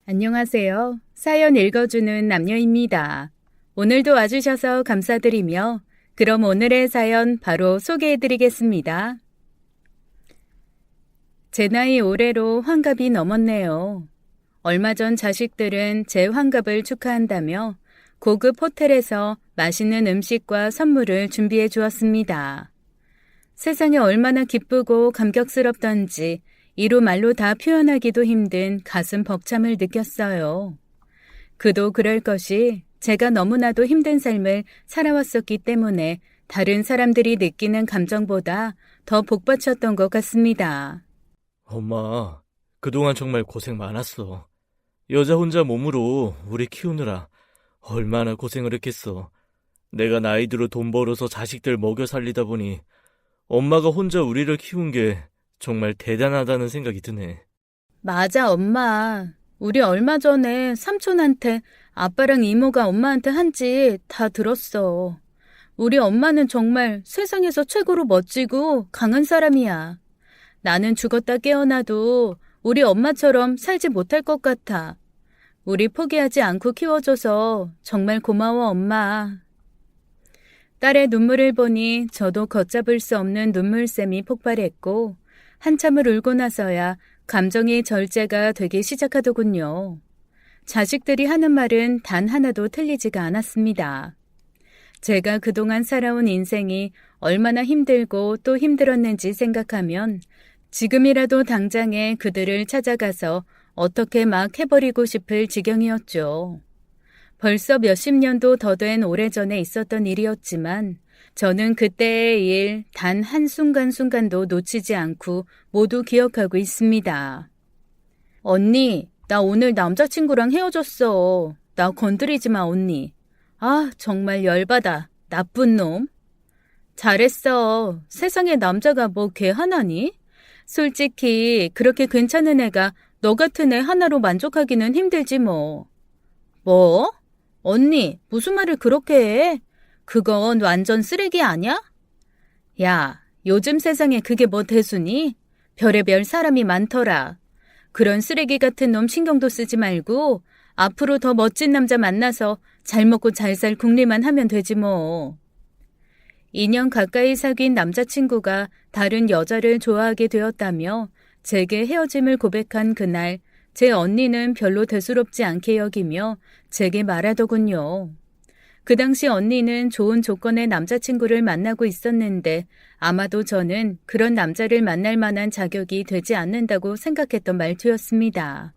안녕하세요. 사연 읽어주는 남녀입니다. 오늘도 와주셔서 감사드리며 그럼 오늘의 사연 바로 소개해드리겠습니다. 제 나이 올해로 환갑이 넘었네요. 얼마 전 자식들은 제 환갑을 축하한다며 고급 호텔에서 맛있는 음식과 선물을 준비해 주었습니다. 세상에 얼마나 기쁘고 감격스럽던지 이루 말로 다 표현하기도 힘든 가슴 벅참을 느꼈어요. 그도 그럴 것이 제가 너무나도 힘든 삶을 살아왔었기 때문에 다른 사람들이 느끼는 감정보다 더 복받쳤던 것 같습니다. 엄마, 그동안 정말 고생 많았어. 여자 혼자 몸으로 우리 키우느라 얼마나 고생을 했겠어. 내가 나이 들어 돈 벌어서 자식들 먹여 살리다 보니 엄마가 혼자 우리를 키운 게 정말 대단하다는 생각이 드네. 맞아, 엄마. 우리 얼마 전에 삼촌한테 아빠랑 이모가 엄마한테 한지 다 들었어. 우리 엄마는 정말 세상에서 최고로 멋지고 강한 사람이야. 나는 죽었다 깨어나도 우리 엄마처럼 살지 못할 것 같아. 우리 포기하지 않고 키워줘서 정말 고마워, 엄마. 딸의 눈물을 보니 저도 걷잡을 수 없는 눈물샘이 폭발했고 한참을 울고 나서야 감정의 절제가 되기 시작하더군요. 자식들이 하는 말은 단 하나도 틀리지가 않았습니다. 제가 그동안 살아온 인생이 얼마나 힘들고 또 힘들었는지 생각하면 지금이라도 당장에 그들을 찾아가서 어떻게 막 해버리고 싶을 지경이었죠. 벌써 몇십 년도 더 된 오래전에 있었던 일이었지만 저는 그때의 일 단 한순간순간도 놓치지 않고 모두 기억하고 있습니다. 언니, 나 오늘 남자친구랑 헤어졌어. 나 건드리지 마, 언니. 아, 정말 열받아. 나쁜 놈. 잘했어. 세상에 남자가 뭐 걔 하나니? 솔직히 그렇게 괜찮은 애가 너 같은 애 하나로 만족하기는 힘들지 뭐. 뭐? 언니, 무슨 말을 그렇게 해? 그건 완전 쓰레기 아냐? 야, 요즘 세상에 그게 뭐 대수니? 별의별 사람이 많더라. 그런 쓰레기 같은 놈 신경도 쓰지 말고 앞으로 더 멋진 남자 만나서 잘 먹고 잘 살 궁리만 하면 되지 뭐. 2년 가까이 사귄 남자친구가 다른 여자를 좋아하게 되었다며 제게 헤어짐을 고백한 그날 제 언니는 별로 대수롭지 않게 여기며 제게 말하더군요. 그 당시 언니는 좋은 조건의 남자친구를 만나고 있었는데 아마도 저는 그런 남자를 만날 만한 자격이 되지 않는다고 생각했던 말투였습니다.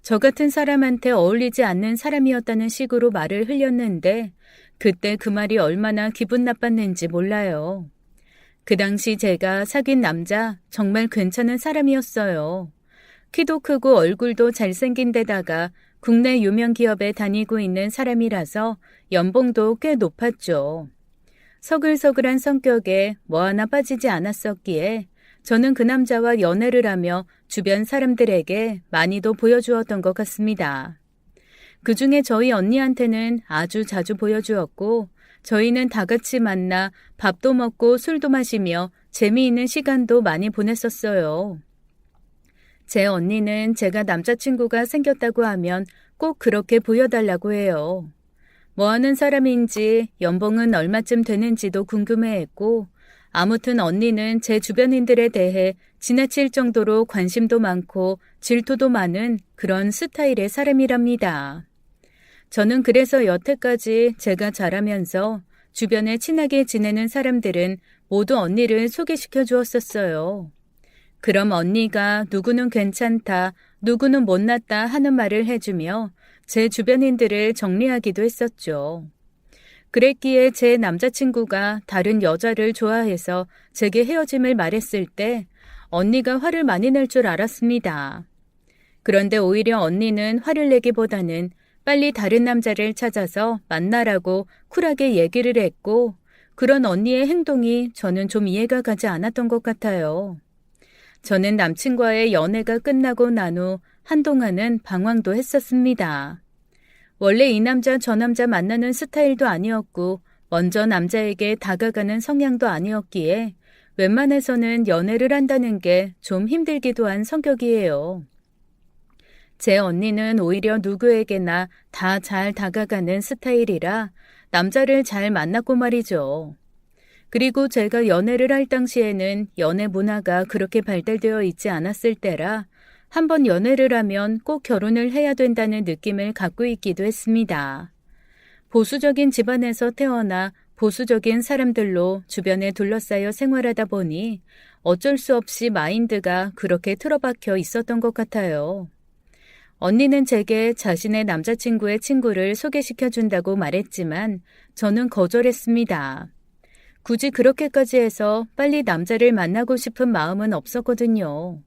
저 같은 사람한테 어울리지 않는 사람이었다는 식으로 말을 흘렸는데 그때 그 말이 얼마나 기분 나빴는지 몰라요. 그 당시 제가 사귄 남자 정말 괜찮은 사람이었어요. 키도 크고 얼굴도 잘생긴 데다가 국내 유명 기업에 다니고 있는 사람이라서 연봉도 꽤 높았죠. 서글서글한 성격에 뭐 하나 빠지지 않았었기에 저는 그 남자와 연애를 하며 주변 사람들에게 많이도 보여주었던 것 같습니다. 그중에 저희 언니한테는 아주 자주 보여주었고 저희는 다 같이 만나 밥도 먹고 술도 마시며 재미있는 시간도 많이 보냈었어요. 제 언니는 제가 남자친구가 생겼다고 하면 꼭 그렇게 보여달라고 해요. 뭐 하는 사람인지 연봉은 얼마쯤 되는지도 궁금해했고 아무튼 언니는 제 주변인들에 대해 지나칠 정도로 관심도 많고 질투도 많은 그런 스타일의 사람이랍니다. 저는 그래서 여태까지 제가 자라면서 주변에 친하게 지내는 사람들은 모두 언니를 소개시켜 주었었어요. 그럼 언니가 누구는 괜찮다, 누구는 못났다 하는 말을 해주며 제 주변인들을 정리하기도 했었죠. 그랬기에 제 남자친구가 다른 여자를 좋아해서 제게 헤어짐을 말했을 때 언니가 화를 많이 낼 줄 알았습니다. 그런데 오히려 언니는 화를 내기보다는 빨리 다른 남자를 찾아서 만나라고 쿨하게 얘기를 했고 그런 언니의 행동이 저는 좀 이해가 가지 않았던 것 같아요. 저는 남친과의 연애가 끝나고 난 후 한동안은 방황도 했었습니다. 원래 이 남자 저 남자 만나는 스타일도 아니었고 먼저 남자에게 다가가는 성향도 아니었기에 웬만해서는 연애를 한다는 게 좀 힘들기도 한 성격이에요. 제 언니는 오히려 누구에게나 다 잘 다가가는 스타일이라 남자를 잘 만났고 말이죠. 그리고 제가 연애를 할 당시에는 연애 문화가 그렇게 발달되어 있지 않았을 때라 한번 연애를 하면 꼭 결혼을 해야 된다는 느낌을 갖고 있기도 했습니다. 보수적인 집안에서 태어나 보수적인 사람들로 주변에 둘러싸여 생활하다 보니 어쩔 수 없이 마인드가 그렇게 틀어박혀 있었던 것 같아요. 언니는 제게 자신의 남자친구의 친구를 소개시켜준다고 말했지만 저는 거절했습니다. 굳이 그렇게까지 해서 빨리 남자를 만나고 싶은 마음은 없었거든요.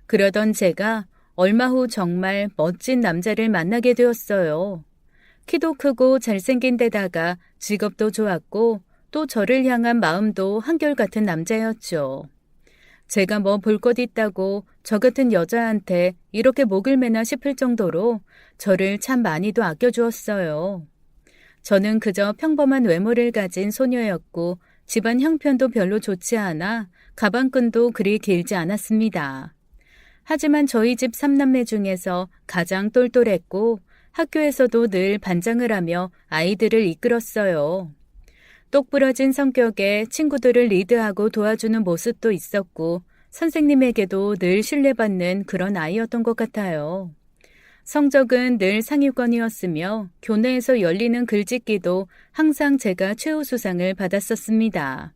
그러던 제가 얼마 후 정말 멋진 남자를 만나게 되었어요. 키도 크고 잘생긴 데다가 직업도 좋았고 또 저를 향한 마음도 한결같은 남자였죠. 제가 뭐 볼 것 있다고 저 같은 여자한테 이렇게 목을 매나 싶을 정도로 저를 참 많이도 아껴주었어요. 저는 그저 평범한 외모를 가진 소녀였고 집안 형편도 별로 좋지 않아 가방끈도 그리 길지 않았습니다. 하지만 저희 집 3남매 중에서 가장 똘똘했고 학교에서도 늘 반장을 하며 아이들을 이끌었어요. 똑부러진 성격에 친구들을 리드하고 도와주는 모습도 있었고 선생님에게도 늘 신뢰받는 그런 아이였던 것 같아요. 성적은 늘 상위권이었으며 교내에서 열리는 글짓기도 항상 제가 최우수상을 받았었습니다.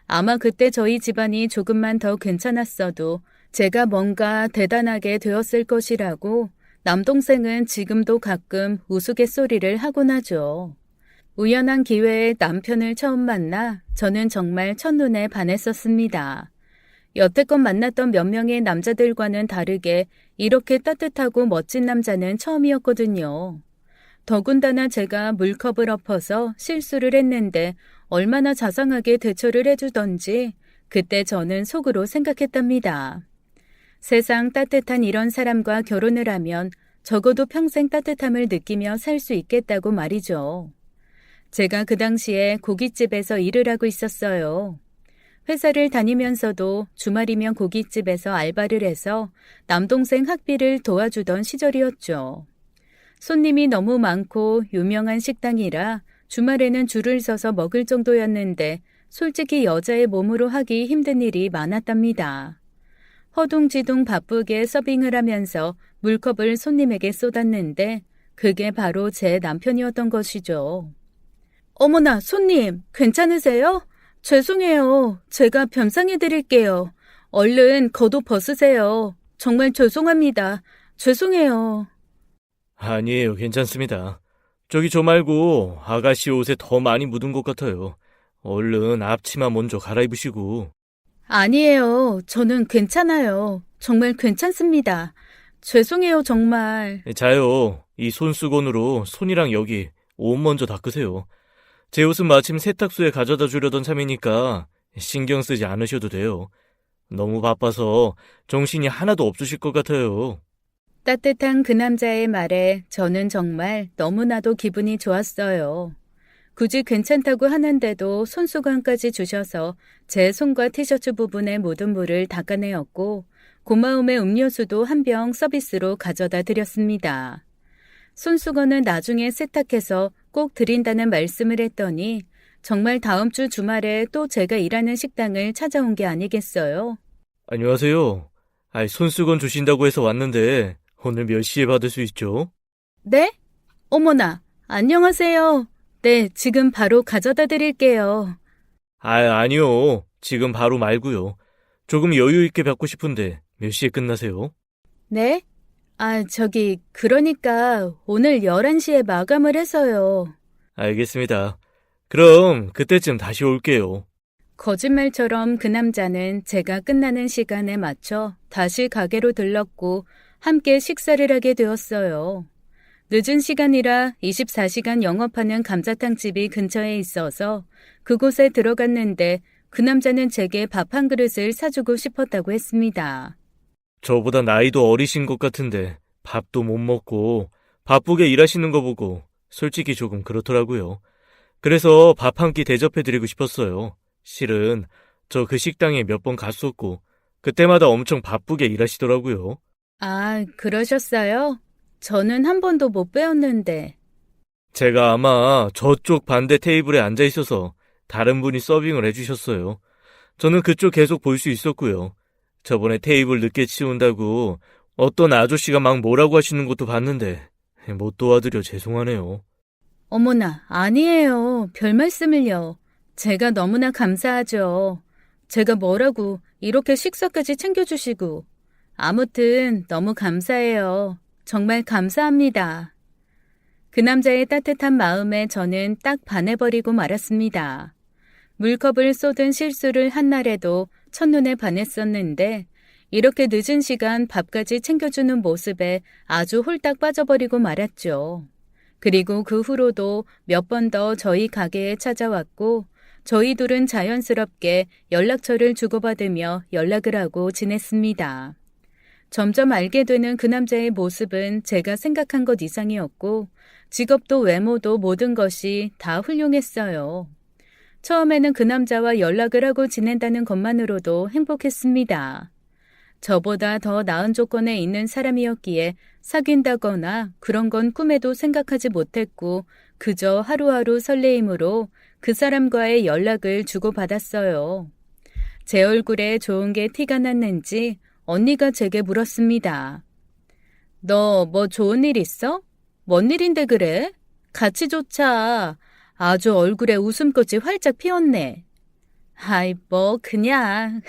아마 그때 저희 집안이 조금만 더 괜찮았어도 제가 뭔가 대단하게 되었을 것이라고 남동생은 지금도 가끔 우스갯소리를 하곤 하죠. 우연한 기회에 남편을 처음 만나 저는 정말 첫눈에 반했었습니다. 여태껏 만났던 몇 명의 남자들과는 다르게 이렇게 따뜻하고 멋진 남자는 처음이었거든요. 더군다나 제가 물컵을 엎어서 실수를 했는데 얼마나 자상하게 대처를 해주던지 그때 저는 속으로 생각했답니다. 세상 따뜻한 이런 사람과 결혼을 하면 적어도 평생 따뜻함을 느끼며 살 수 있겠다고 말이죠. 제가 그 당시에 고깃집에서 일을 하고 있었어요. 회사를 다니면서도 주말이면 고깃집에서 알바를 해서 남동생 학비를 도와주던 시절이었죠. 손님이 너무 많고 유명한 식당이라 주말에는 줄을 서서 먹을 정도였는데 솔직히 여자의 몸으로 하기 힘든 일이 많았답니다. 허둥지둥 바쁘게 서빙을 하면서 물컵을 손님에게 쏟았는데 그게 바로 제 남편이었던 것이죠. 어머나, 손님, 괜찮으세요? 죄송해요. 제가 변상해드릴게요. 얼른 겉옷 벗으세요. 정말 죄송합니다. 죄송해요. 아니에요, 괜찮습니다. 저기 저 말고 아가씨 옷에 더 많이 묻은 것 같아요. 얼른 앞치마 먼저 갈아입으시고. 아니에요. 저는 괜찮아요. 정말 괜찮습니다. 죄송해요, 정말. 자요, 이 손수건으로 손이랑 여기 옷 먼저 닦으세요. 제 옷은 마침 세탁소에 가져다 주려던 참이니까 신경 쓰지 않으셔도 돼요. 너무 바빠서 정신이 하나도 없으실 것 같아요. 따뜻한 그 남자의 말에 저는 정말 너무나도 기분이 좋았어요. 굳이 괜찮다고 하는데도 손수건까지 주셔서 제 손과 티셔츠 부분에 묻은 물을 닦아내었고 고마움의 음료수도 한 병 서비스로 가져다 드렸습니다. 손수건은 나중에 세탁해서 꼭 드린다는 말씀을 했더니 정말 다음 주 주말에 또 제가 일하는 식당을 찾아온 게 아니겠어요? 안녕하세요. 손수건 주신다고 해서 왔는데 오늘 몇 시에 받을 수 있죠? 네? 어머나, 안녕하세요. 네, 지금 바로 가져다 드릴게요. 아니요. 지금 바로 말고요. 조금 여유 있게 받고 싶은데 몇 시에 끝나세요? 네? 그러니까 오늘 11시에 마감을 해서요. 알겠습니다. 그럼 그때쯤 다시 올게요. 거짓말처럼 그 남자는 제가 끝나는 시간에 맞춰 다시 가게로 들렀고 함께 식사를 하게 되었어요. 늦은 시간이라 24시간 영업하는 감자탕집이 근처에 있어서 그곳에 들어갔는데 그 남자는 제게 밥 한 그릇을 사주고 싶었다고 했습니다. 저보다 나이도 어리신 것 같은데 밥도 못 먹고 바쁘게 일하시는 거 보고 솔직히 조금 그렇더라고요. 그래서 밥 한 끼 대접해드리고 싶었어요. 실은 저 그 식당에 몇 번 갔었고 그때마다 엄청 바쁘게 일하시더라고요. 아, 그러셨어요? 저는 한 번도 못 배웠는데. 제가 아마 저쪽 반대 테이블에 앉아 있어서 다른 분이 서빙을 해주셨어요. 저는 그쪽 계속 볼 수 있었고요. 저번에 테이블 늦게 치운다고 어떤 아저씨가 막 뭐라고 하시는 것도 봤는데 못 도와드려 죄송하네요. 어머나, 아니에요. 별 말씀을요. 제가 너무나 감사하죠. 제가 뭐라고 이렇게 식사까지 챙겨주시고. 아무튼 너무 감사해요. 정말 감사합니다. 그 남자의 따뜻한 마음에 저는 딱 반해버리고 말았습니다. 물컵을 쏟은 실수를 한 날에도 첫눈에 반했었는데 이렇게 늦은 시간 밥까지 챙겨주는 모습에 아주 홀딱 빠져버리고 말았죠. 그리고 그 후로도 몇 번 더 저희 가게에 찾아왔고 저희 둘은 자연스럽게 연락처를 주고받으며 연락을 하고 지냈습니다. 점점 알게 되는 그 남자의 모습은 제가 생각한 것 이상이었고 직업도 외모도 모든 것이 다 훌륭했어요. 처음에는 그 남자와 연락을 하고 지낸다는 것만으로도 행복했습니다. 저보다 더 나은 조건에 있는 사람이었기에 사귄다거나 그런 건 꿈에도 생각하지 못했고 그저 하루하루 설레임으로 그 사람과의 연락을 주고받았어요. 제 얼굴에 좋은 게 티가 났는지 언니가 제게 물었습니다. 너 뭐 좋은 일 있어? 뭔 일인데 그래? 같이 좋자. 아주 얼굴에 웃음꽃이 활짝 피었네. 아이, 뭐 그냥.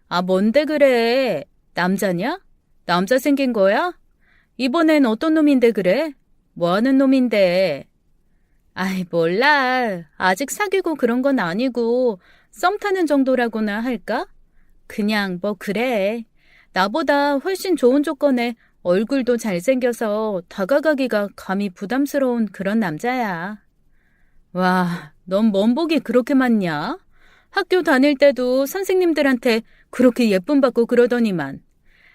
아, 뭔데 그래? 남자냐? 남자 생긴 거야? 이번엔 어떤 놈인데 그래? 뭐 하는 놈인데? 아이, 몰라. 아직 사귀고 그런 건 아니고 썸 타는 정도라고나 할까? 그냥 뭐 그래. 나보다 훨씬 좋은 조건에 얼굴도 잘생겨서 다가가기가 감히 부담스러운 그런 남자야. 와, 넌 먼복이 그렇게 많냐? 학교 다닐 때도 선생님들한테 그렇게 예쁨 받고 그러더니만.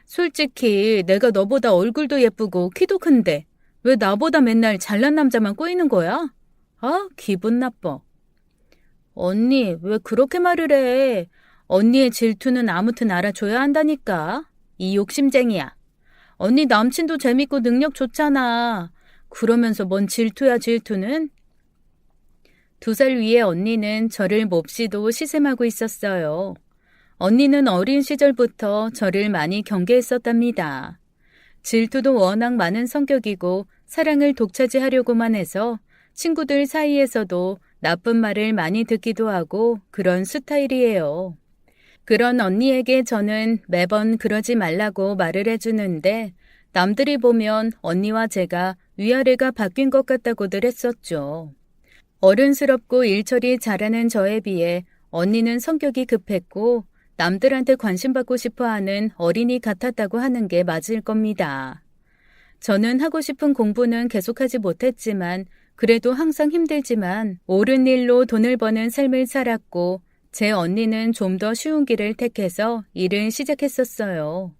솔직히 내가 너보다 얼굴도 예쁘고 키도 큰데 왜 나보다 맨날 잘난 남자만 꼬이는 거야? 아, 기분 나빠. 언니, 왜 그렇게 말을 해? 언니의 질투는 아무튼 알아줘야 한다니까. 이 욕심쟁이야. 언니 남친도 재밌고 능력 좋잖아. 그러면서 뭔 질투야 질투는? 2살 위의 언니는 저를 몹시도 시샘하고 있었어요. 언니는 어린 시절부터 저를 많이 경계했었답니다. 질투도 워낙 많은 성격이고 사랑을 독차지하려고만 해서 친구들 사이에서도 나쁜 말을 많이 듣기도 하고 그런 스타일이에요. 그런 언니에게 저는 매번 그러지 말라고 말을 해주는데 남들이 보면 언니와 제가 위아래가 바뀐 것 같다고들 했었죠. 어른스럽고 일처리 잘하는 저에 비해 언니는 성격이 급했고 남들한테 관심받고 싶어하는 어린이 같았다고 하는 게 맞을 겁니다. 저는 하고 싶은 공부는 계속하지 못했지만 그래도 항상 힘들지만 옳은 일로 돈을 버는 삶을 살았고 제 언니는 좀 더 쉬운 길을 택해서 일을 시작했었어요.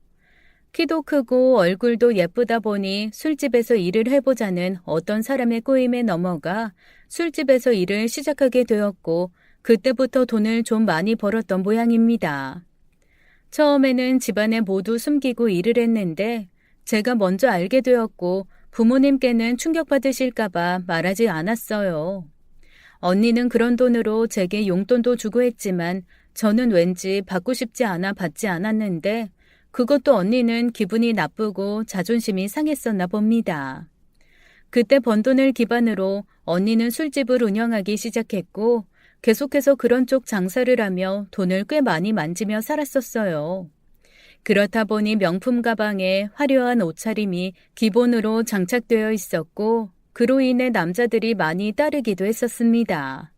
키도 크고 얼굴도 예쁘다 보니 술집에서 일을 해보자는 어떤 사람의 꼬임에 넘어가 술집에서 일을 시작하게 되었고 그때부터 돈을 좀 많이 벌었던 모양입니다. 처음에는 집안에 모두 숨기고 일을 했는데 제가 먼저 알게 되었고 부모님께는 충격받으실까봐 말하지 않았어요. 언니는 그런 돈으로 제게 용돈도 주고 했지만 저는 왠지 받고 싶지 않아 받지 않았는데 그것도 언니는 기분이 나쁘고 자존심이 상했었나 봅니다. 그때 번 돈을 기반으로 언니는 술집을 운영하기 시작했고 계속해서 그런 쪽 장사를 하며 돈을 꽤 많이 만지며 살았었어요. 그렇다 보니 명품 가방에 화려한 옷차림이 기본으로 장착되어 있었고 그로 인해 남자들이 많이 따르기도 했었습니다.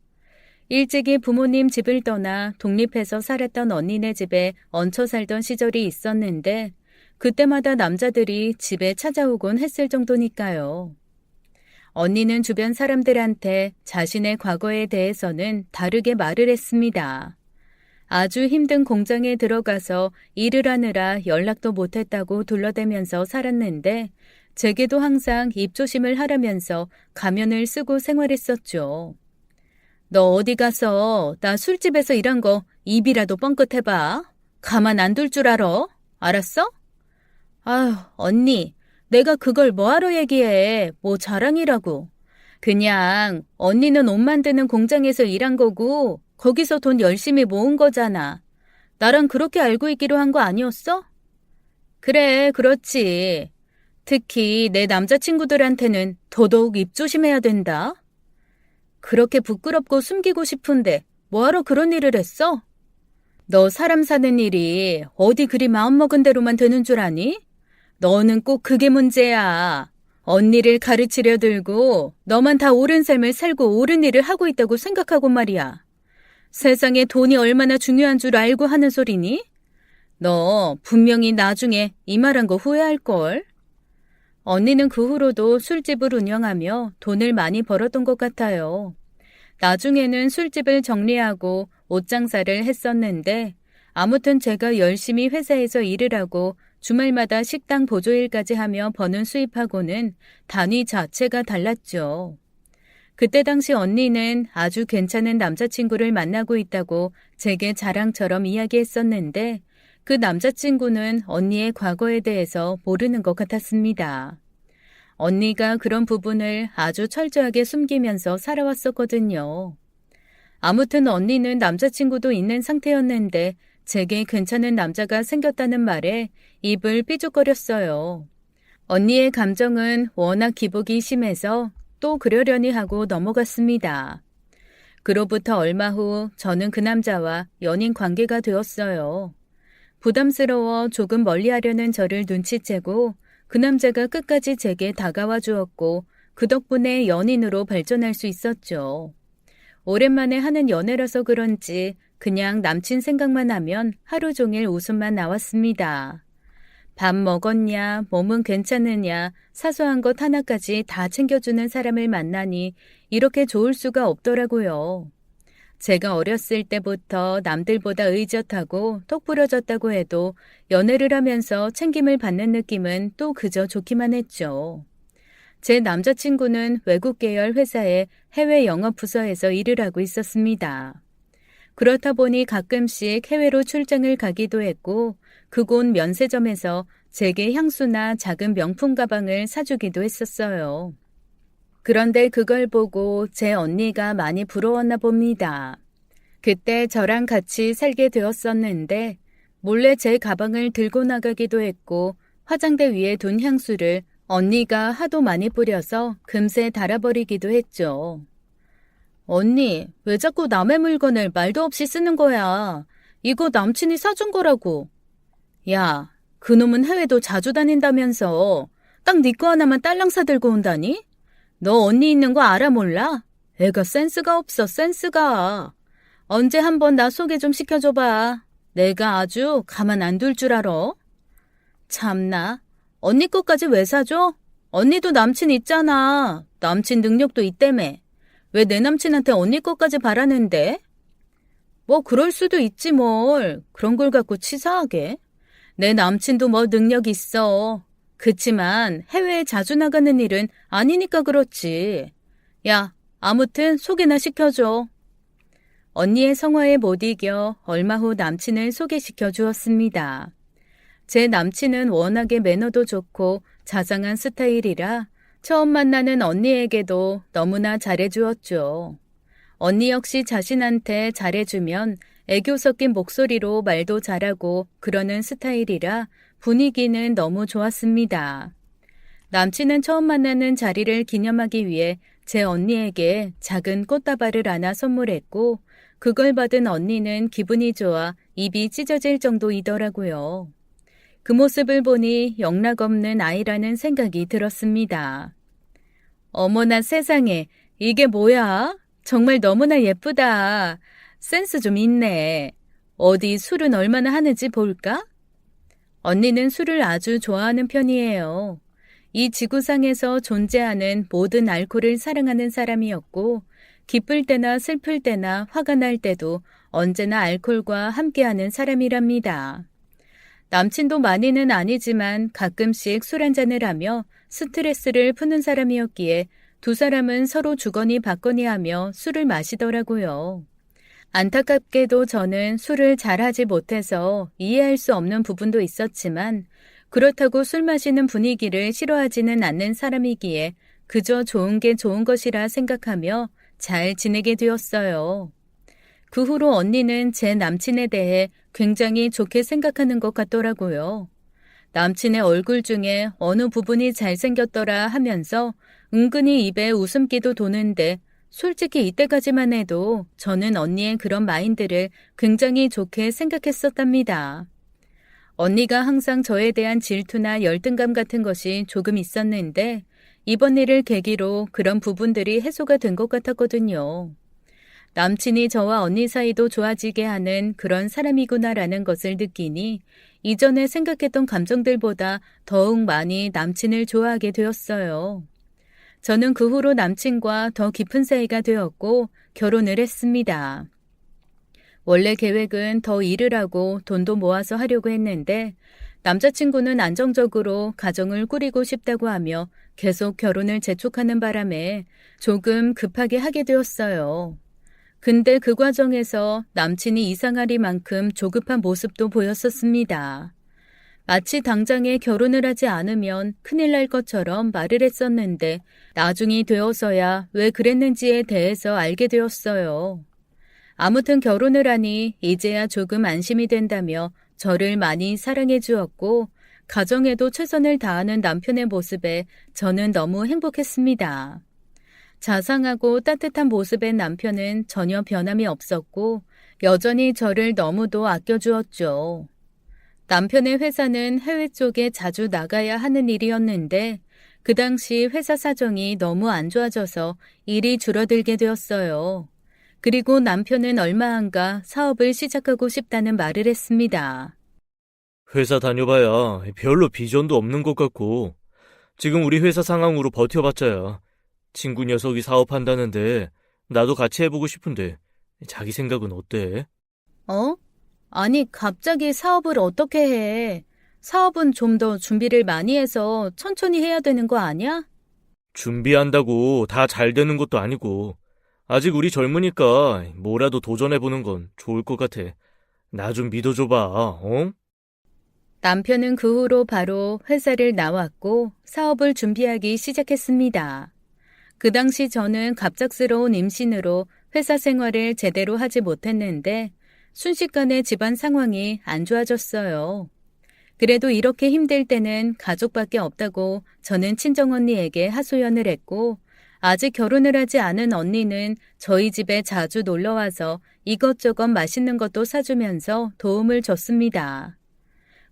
일찍이 부모님 집을 떠나 독립해서 살았던 언니네 집에 얹혀 살던 시절이 있었는데 그때마다 남자들이 집에 찾아오곤 했을 정도니까요. 언니는 주변 사람들한테 자신의 과거에 대해서는 다르게 말을 했습니다. 아주 힘든 공장에 들어가서 일을 하느라 연락도 못했다고 둘러대면서 살았는데 제게도 항상 입조심을 하라면서 가면을 쓰고 생활했었죠. 너 어디 가서 나 술집에서 일한 거 입이라도 뻥끗해봐. 가만 안 둘 줄 알아? 알았어? 아휴, 언니, 내가 그걸 뭐하러 얘기해. 뭐 자랑이라고. 그냥 언니는 옷 만드는 공장에서 일한 거고 거기서 돈 열심히 모은 거잖아. 나랑 그렇게 알고 있기로 한 거 아니었어? 그래, 그렇지. 특히 내 남자친구들한테는 더더욱 입조심해야 된다. 그렇게 부끄럽고 숨기고 싶은데 뭐하러 그런 일을 했어? 너 사람 사는 일이 어디 그리 마음먹은 대로만 되는 줄 아니? 너는 꼭 그게 문제야. 언니를 가르치려 들고 너만 다 옳은 삶을 살고 옳은 일을 하고 있다고 생각하고 말이야. 세상에 돈이 얼마나 중요한 줄 알고 하는 소리니? 너 분명히 나중에 이 말한 거 후회할걸? 언니는 그 후로도 술집을 운영하며 돈을 많이 벌었던 것 같아요. 나중에는 술집을 정리하고 옷 장사를 했었는데 아무튼 제가 열심히 회사에서 일을 하고 주말마다 식당 보조일까지 하며 버는 수입하고는 단위 자체가 달랐죠. 그때 당시 언니는 아주 괜찮은 남자친구를 만나고 있다고 제게 자랑처럼 이야기했었는데 그 남자친구는 언니의 과거에 대해서 모르는 것 같았습니다. 언니가 그런 부분을 아주 철저하게 숨기면서 살아왔었거든요. 아무튼 언니는 남자친구도 있는 상태였는데 제게 괜찮은 남자가 생겼다는 말에 입을 삐죽거렸어요. 언니의 감정은 워낙 기복이 심해서 또 그러려니 하고 넘어갔습니다. 그로부터 얼마 후 저는 그 남자와 연인 관계가 되었어요. 부담스러워 조금 멀리하려는 저를 눈치채고 그 남자가 끝까지 제게 다가와 주었고 그 덕분에 연인으로 발전할 수 있었죠. 오랜만에 하는 연애라서 그런지 그냥 남친 생각만 하면 하루 종일 웃음만 나왔습니다. 밥 먹었냐, 몸은 괜찮으냐, 사소한 것 하나까지 다 챙겨주는 사람을 만나니 이렇게 좋을 수가 없더라고요. 제가 어렸을 때부터 남들보다 의젓하고 톡 부러졌다고 해도 연애를 하면서 챙김을 받는 느낌은 또 그저 좋기만 했죠. 제 남자친구는 외국 계열 회사의 해외 영업 부서에서 일을 하고 있었습니다. 그렇다 보니 가끔씩 해외로 출장을 가기도 했고 그곳 면세점에서 제게 향수나 작은 명품 가방을 사주기도 했었어요. 그런데 그걸 보고 제 언니가 많이 부러웠나 봅니다. 그때 저랑 같이 살게 되었었는데 몰래 제 가방을 들고 나가기도 했고 화장대 위에 둔 향수를 언니가 하도 많이 뿌려서 금세 닳아버리기도 했죠. 언니, 왜 자꾸 남의 물건을 말도 없이 쓰는 거야? 이거 남친이 사준 거라고. 야, 그놈은 해외도 자주 다닌다면서 딱 네 거 하나만 딸랑 사들고 온다니? 너 언니 있는 거 알아 몰라? 애가 센스가 없어, 센스가. 언제 한번 나 소개 좀 시켜줘봐. 내가 아주 가만 안 둘 줄 알아? 참나, 언니 것까지 왜 사줘? 언니도 남친 있잖아. 남친 능력도 있다며. 왜 내 남친한테 언니 것까지 바라는데? 뭐 그럴 수도 있지 뭘. 그런 걸 갖고 치사하게. 내 남친도 뭐 능력 있어. 그치만 해외에 자주 나가는 일은 아니니까 그렇지. 야, 아무튼 소개나 시켜줘. 언니의 성화에 못 이겨 얼마 후 남친을 소개시켜 주었습니다. 제 남친은 워낙에 매너도 좋고 자상한 스타일이라 처음 만나는 언니에게도 너무나 잘해주었죠. 언니 역시 자신한테 잘해주면 애교 섞인 목소리로 말도 잘하고 그러는 스타일이라 분위기는 너무 좋았습니다. 남친은 처음 만나는 자리를 기념하기 위해 제 언니에게 작은 꽃다발을 하나 선물했고 그걸 받은 언니는 기분이 좋아 입이 찢어질 정도이더라고요. 그 모습을 보니 영락없는 아이라는 생각이 들었습니다. 어머나 세상에, 이게 뭐야? 정말 너무나 예쁘다. 센스 좀 있네. 어디 술은 얼마나 하는지 볼까? 언니는 술을 아주 좋아하는 편이에요. 이 지구상에서 존재하는 모든 알코올을 사랑하는 사람이었고 기쁠 때나 슬플 때나 화가 날 때도 언제나 알코올과 함께하는 사람이랍니다. 남친도 많이는 아니지만 가끔씩 술 한잔을 하며 스트레스를 푸는 사람이었기에 두 사람은 서로 주거니 받거니 하며 술을 마시더라고요. 안타깝게도 저는 술을 잘하지 못해서 이해할 수 없는 부분도 있었지만 그렇다고 술 마시는 분위기를 싫어하지는 않는 사람이기에 그저 좋은 게 좋은 것이라 생각하며 잘 지내게 되었어요. 그 후로 언니는 제 남친에 대해 굉장히 좋게 생각하는 것 같더라고요. 남친의 얼굴 중에 어느 부분이 잘생겼더라 하면서 은근히 입에 웃음기도 도는데 솔직히 이때까지만 해도 저는 언니의 그런 마인드를 굉장히 좋게 생각했었답니다. 언니가 항상 저에 대한 질투나 열등감 같은 것이 조금 있었는데 이번 일을 계기로 그런 부분들이 해소가 된 것 같았거든요. 남친이 저와 언니 사이도 좋아지게 하는 그런 사람이구나라는 것을 느끼니 이전에 생각했던 감정들보다 더욱 많이 남친을 좋아하게 되었어요. 저는 그 후로 남친과 더 깊은 사이가 되었고 결혼을 했습니다. 원래 계획은 더 일을 하고 돈도 모아서 하려고 했는데 남자친구는 안정적으로 가정을 꾸리고 싶다고 하며 계속 결혼을 재촉하는 바람에 조금 급하게 하게 되었어요. 근데 그 과정에서 남친이 이상하리만큼 조급한 모습도 보였었습니다. 마치 당장에 결혼을 하지 않으면 큰일 날 것처럼 말을 했었는데 나중이 되어서야 왜 그랬는지에 대해서 알게 되었어요. 아무튼 결혼을 하니 이제야 조금 안심이 된다며 저를 많이 사랑해 주었고 가정에도 최선을 다하는 남편의 모습에 저는 너무 행복했습니다. 자상하고 따뜻한 모습의 남편은 전혀 변함이 없었고 여전히 저를 너무도 아껴주었죠. 남편의 회사는 해외 쪽에 자주 나가야 하는 일이었는데 그 당시 회사 사정이 너무 안 좋아져서 일이 줄어들게 되었어요. 그리고 남편은 얼마 안가 사업을 시작하고 싶다는 말을 했습니다. 회사 다녀봐야 별로 비전도 없는 것 같고, 지금 우리 회사 상황으로 버텨봤자야. 친구 녀석이 사업한다는데 나도 같이 해보고 싶은데 자기 생각은 어때? 어? 아니, 갑자기 사업을 어떻게 해? 사업은 좀 더 준비를 많이 해서 천천히 해야 되는 거 아니야? 준비한다고 다 잘 되는 것도 아니고, 아직 우리 젊으니까 뭐라도 도전해보는 건 좋을 것 같아. 나 좀 믿어줘봐, 어? 남편은 그 후로 바로 회사를 나왔고 사업을 준비하기 시작했습니다. 그 당시 저는 갑작스러운 임신으로 회사 생활을 제대로 하지 못했는데 순식간에 집안 상황이 안 좋아졌어요. 그래도 이렇게 힘들 때는 가족밖에 없다고 저는 친정언니에게 하소연을 했고 아직 결혼을 하지 않은 언니는 저희 집에 자주 놀러와서 이것저것 맛있는 것도 사주면서 도움을 줬습니다.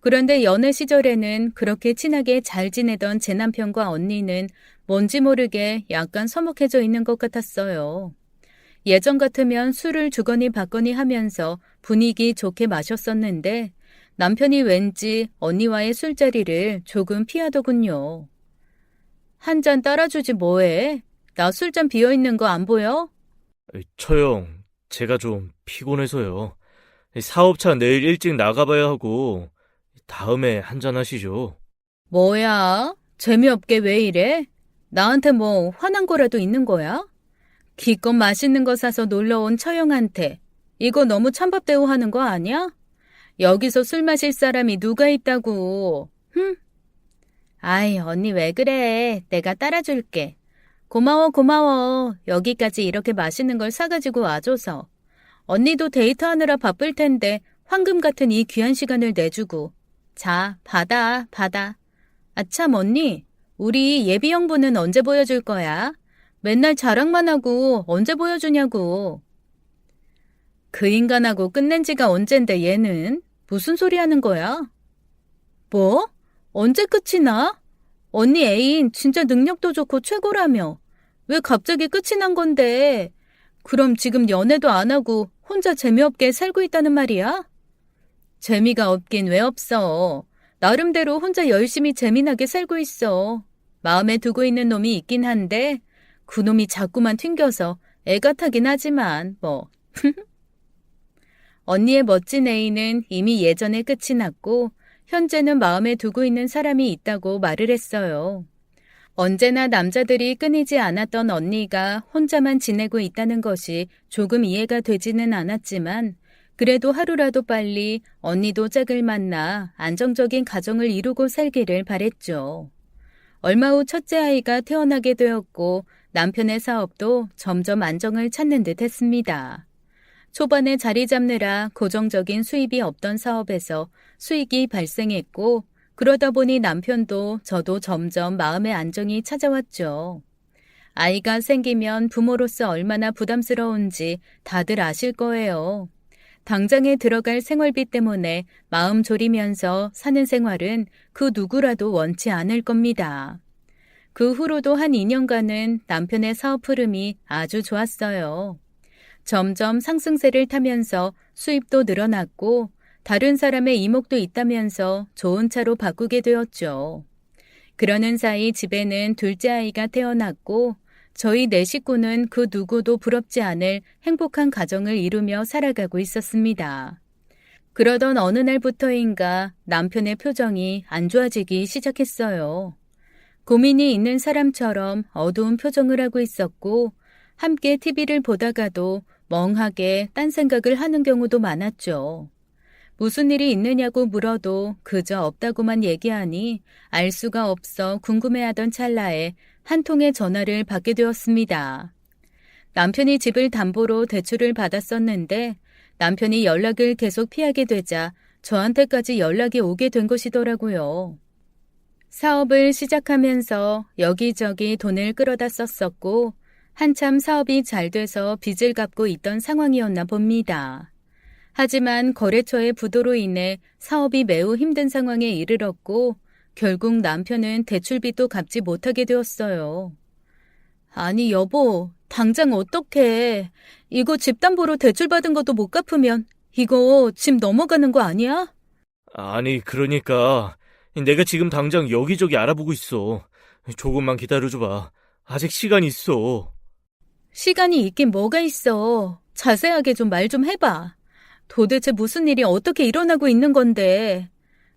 그런데 연애 시절에는 그렇게 친하게 잘 지내던 제 남편과 언니는 뭔지 모르게 약간 서먹해져 있는 것 같았어요. 예전 같으면 술을 주거니 받거니 하면서 분위기 좋게 마셨었는데 남편이 왠지 언니와의 술자리를 조금 피하더군요. 한 잔 따라주지 뭐해? 나 술잔 비어있는 거 안 보여? 처형, 제가 좀 피곤해서요. 사업차 내일 일찍 나가봐야 하고, 다음에 한잔 하시죠. 뭐야? 재미없게 왜 이래? 나한테 뭐 화난 거라도 있는 거야? 기껏 맛있는 거 사서 놀러온 처형한테 이거 너무 찬밥 대우하는 거 아니야? 여기서 술 마실 사람이 누가 있다고. 흠? 아이, 언니 왜 그래? 내가 따라줄게. 고마워, 고마워. 여기까지 이렇게 맛있는 걸 사가지고 와줘서. 언니도 데이트하느라 바쁠 텐데 황금 같은 이 귀한 시간을 내주고. 자, 받아, 받아. 아참, 언니. 우리 예비 형부는 언제 보여줄 거야? 맨날 자랑만 하고 언제 보여주냐고. 그 인간하고 끝낸 지가 언젠데 얘는? 무슨 소리 하는 거야? 뭐? 언제 끝이 나? 언니 애인 진짜 능력도 좋고 최고라며. 왜 갑자기 끝이 난 건데? 그럼 지금 연애도 안 하고 혼자 재미없게 살고 있다는 말이야? 재미가 없긴 왜 없어. 나름대로 혼자 열심히 재미나게 살고 있어. 마음에 두고 있는 놈이 있긴 한데 그 놈이 자꾸만 튕겨서 애가 타긴 하지만 뭐. 언니의 멋진 애인은 이미 예전에 끝이 났고 현재는 마음에 두고 있는 사람이 있다고 말을 했어요. 언제나 남자들이 끊이지 않았던 언니가 혼자만 지내고 있다는 것이 조금 이해가 되지는 않았지만 그래도 하루라도 빨리 언니도 짝을 만나 안정적인 가정을 이루고 살기를 바랬죠. 얼마 후 첫째 아이가 태어나게 되었고 남편의 사업도 점점 안정을 찾는 듯 했습니다. 초반에 자리 잡느라 고정적인 수입이 없던 사업에서 수익이 발생했고 그러다 보니 남편도 저도 점점 마음의 안정이 찾아왔죠. 아이가 생기면 부모로서 얼마나 부담스러운지 다들 아실 거예요. 당장에 들어갈 생활비 때문에 마음 졸이면서 사는 생활은 그 누구라도 원치 않을 겁니다. 그 후로도 한 2년간은 남편의 사업 흐름이 아주 좋았어요. 점점 상승세를 타면서 수입도 늘어났고 다른 사람의 이목도 있다면서 좋은 차로 바꾸게 되었죠. 그러는 사이 집에는 둘째 아이가 태어났고 저희 네 식구는 그 누구도 부럽지 않을 행복한 가정을 이루며 살아가고 있었습니다. 그러던 어느 날부터인가 남편의 표정이 안 좋아지기 시작했어요. 고민이 있는 사람처럼 어두운 표정을 하고 있었고 함께 TV를 보다가도 멍하게 딴 생각을 하는 경우도 많았죠. 무슨 일이 있느냐고 물어도 그저 없다고만 얘기하니 알 수가 없어 궁금해하던 찰나에 한 통의 전화를 받게 되었습니다. 남편이 집을 담보로 대출을 받았었는데 남편이 연락을 계속 피하게 되자 저한테까지 연락이 오게 된 것이더라고요. 사업을 시작하면서 여기저기 돈을 끌어다 썼었고 한참 사업이 잘 돼서 빚을 갚고 있던 상황이었나 봅니다. 하지만 거래처의 부도로 인해 사업이 매우 힘든 상황에 이르렀고 결국 남편은 대출빚도 갚지 못하게 되었어요. 아니 여보, 당장 어떡해. 이거 집담보로 대출받은 것도 못 갚으면 이거 집 넘어가는 거 아니야? 아니, 그러니까 내가 지금 당장 여기저기 알아보고 있어. 조금만 기다려줘봐. 아직 시간이 있어. 시간이 있긴 뭐가 있어. 자세하게 좀 말 좀 해봐. 도대체 무슨 일이 어떻게 일어나고 있는 건데.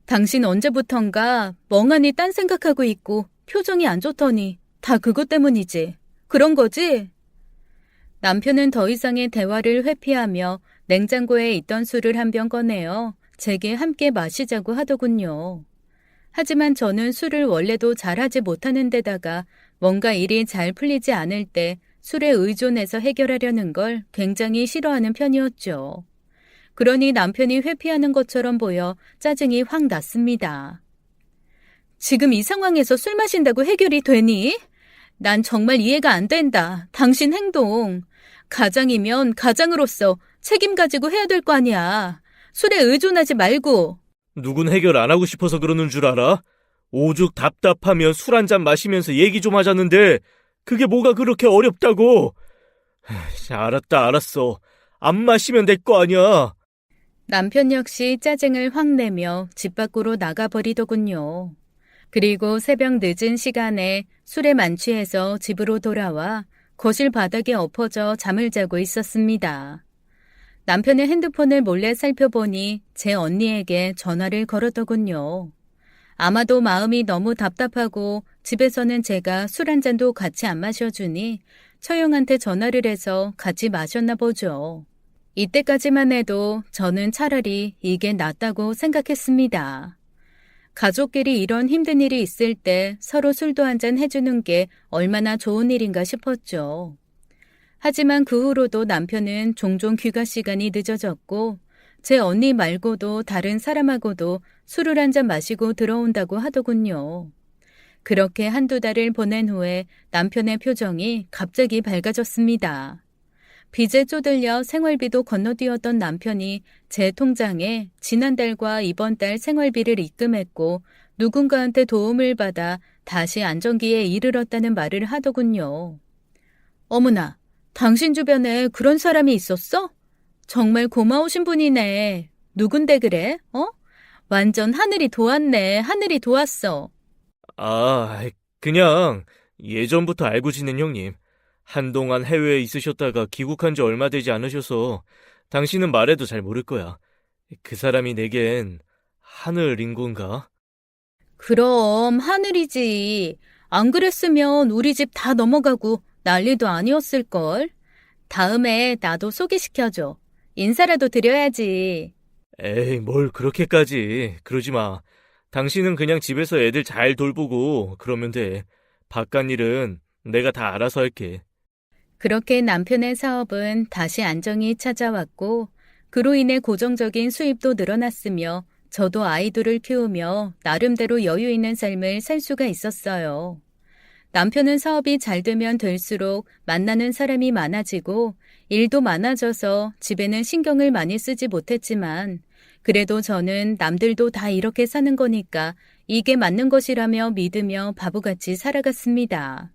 당신 언제부턴가 멍하니 딴 생각하고 있고 표정이 안 좋더니 다 그것 때문이지. 그런 거지? 남편은 더 이상의 대화를 회피하며 냉장고에 있던 술을 한 병 꺼내어 제게 함께 마시자고 하더군요. 하지만 저는 술을 원래도 잘하지 못하는 데다가 뭔가 일이 잘 풀리지 않을 때 술에 의존해서 해결하려는 걸 굉장히 싫어하는 편이었죠. 그러니 남편이 회피하는 것처럼 보여 짜증이 확 났습니다. 지금 이 상황에서 술 마신다고 해결이 되니? 난 정말 이해가 안 된다. 당신 행동. 가장이면 가장으로서 책임 가지고 해야 될 거 아니야. 술에 의존하지 말고. 누군 해결 안 하고 싶어서 그러는 줄 알아? 오죽 답답하면 술 한 잔 마시면서 얘기 좀 하자는데 그게 뭐가 그렇게 어렵다고. 알았어. 안 마시면 될 거 아니야. 남편 역시 짜증을 확 내며 집 밖으로 나가버리더군요. 그리고 새벽 늦은 시간에 술에 만취해서 집으로 돌아와 거실 바닥에 엎어져 잠을 자고 있었습니다. 남편의 핸드폰을 몰래 살펴보니 제 언니에게 전화를 걸었더군요. 아마도 마음이 너무 답답하고 집에서는 제가 술 한 잔도 같이 안 마셔주니 처형한테 전화를 해서 같이 마셨나 보죠. 이때까지만 해도 저는 차라리 이게 낫다고 생각했습니다. 가족끼리 이런 힘든 일이 있을 때 서로 술도 한잔 해주는 게 얼마나 좋은 일인가 싶었죠. 하지만 그 후로도 남편은 종종 귀가 시간이 늦어졌고 제 언니 말고도 다른 사람하고도 술을 한잔 마시고 들어온다고 하더군요. 그렇게 한두 달을 보낸 후에 남편의 표정이 갑자기 밝아졌습니다. 빚에 쪼들려 생활비도 건너뛰었던 남편이 제 통장에 지난달과 이번 달 생활비를 입금했고 누군가한테 도움을 받아 다시 안정기에 이르렀다는 말을 하더군요. 어머나, 당신 주변에 그런 사람이 있었어? 정말 고마우신 분이네. 누군데 그래? 완전 하늘이 도왔네. 하늘이 도왔어. 그냥 예전부터 알고 지낸 형님. 한동안 해외에 있으셨다가 귀국한 지 얼마 되지 않으셔서 당신은 말해도 잘 모를 거야. 그 사람이 내겐 하늘인 건가? 그럼 하늘이지. 안 그랬으면 우리 집 다 넘어가고 난리도 아니었을걸. 다음에 나도 소개시켜줘. 인사라도 드려야지. 에이, 뭘 그렇게까지. 그러지 마. 당신은 그냥 집에서 애들 잘 돌보고 그러면 돼. 바깥 일은 내가 다 알아서 할게. 그렇게 남편의 사업은 다시 안정이 찾아왔고, 그로 인해 고정적인 수입도 늘어났으며, 저도 아이들을 키우며 나름대로 여유 있는 삶을 살 수가 있었어요. 남편은 사업이 잘 되면 될수록 만나는 사람이 많아지고, 일도 많아져서 집에는 신경을 많이 쓰지 못했지만, 그래도 저는 남들도 다 이렇게 사는 거니까 이게 맞는 것이라며 믿으며 바보같이 살아갔습니다.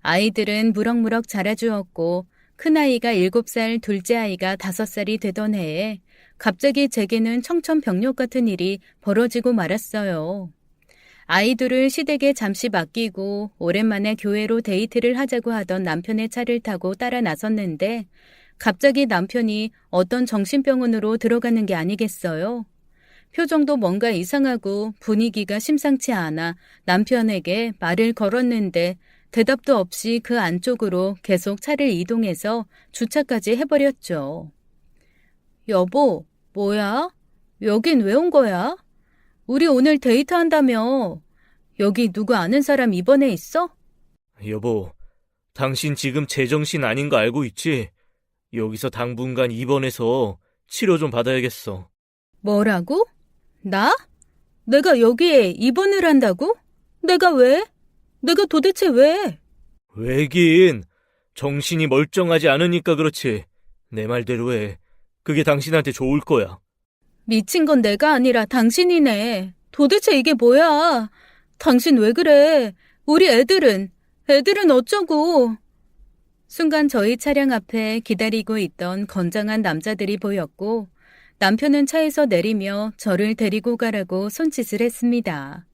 아이들은 무럭무럭 자라주었고 큰아이가 7살, 둘째 아이가 5살이 되던 해에 갑자기 제게는 청천벽력 같은 일이 벌어지고 말았어요. 아이들을 시댁에 잠시 맡기고 오랜만에 교회로 데이트를 하자고 하던 남편의 차를 타고 따라 나섰는데 갑자기 남편이 어떤 정신병원으로 들어가는 게 아니겠어요? 표정도 뭔가 이상하고 분위기가 심상치 않아 남편에게 말을 걸었는데 대답도 없이 그 안쪽으로 계속 차를 이동해서 주차까지 해버렸죠. 여보, 뭐야? 여긴 왜 온 거야? 우리 오늘 데이트한다며. 여기 누구 아는 사람 입원해 있어? 여보, 당신 지금 제정신 아닌 거 알고 있지? 여기서 당분간 입원해서 치료 좀 받아야겠어. 뭐라고? 나? 내가 여기에 입원을 한다고? 내가 왜? 내가 도대체 왜? 왜긴, 정신이 멀쩡하지 않으니까 그렇지. 내 말대로 해. 그게 당신한테 좋을 거야. 미친 건 내가 아니라 당신이네. 도대체 이게 뭐야? 당신 왜 그래? 우리 애들은 어쩌고? 순간 저희 차량 앞에 기다리고 있던 건장한 남자들이 보였고 남편은 차에서 내리며 저를 데리고 가라고 손짓을 했습니다.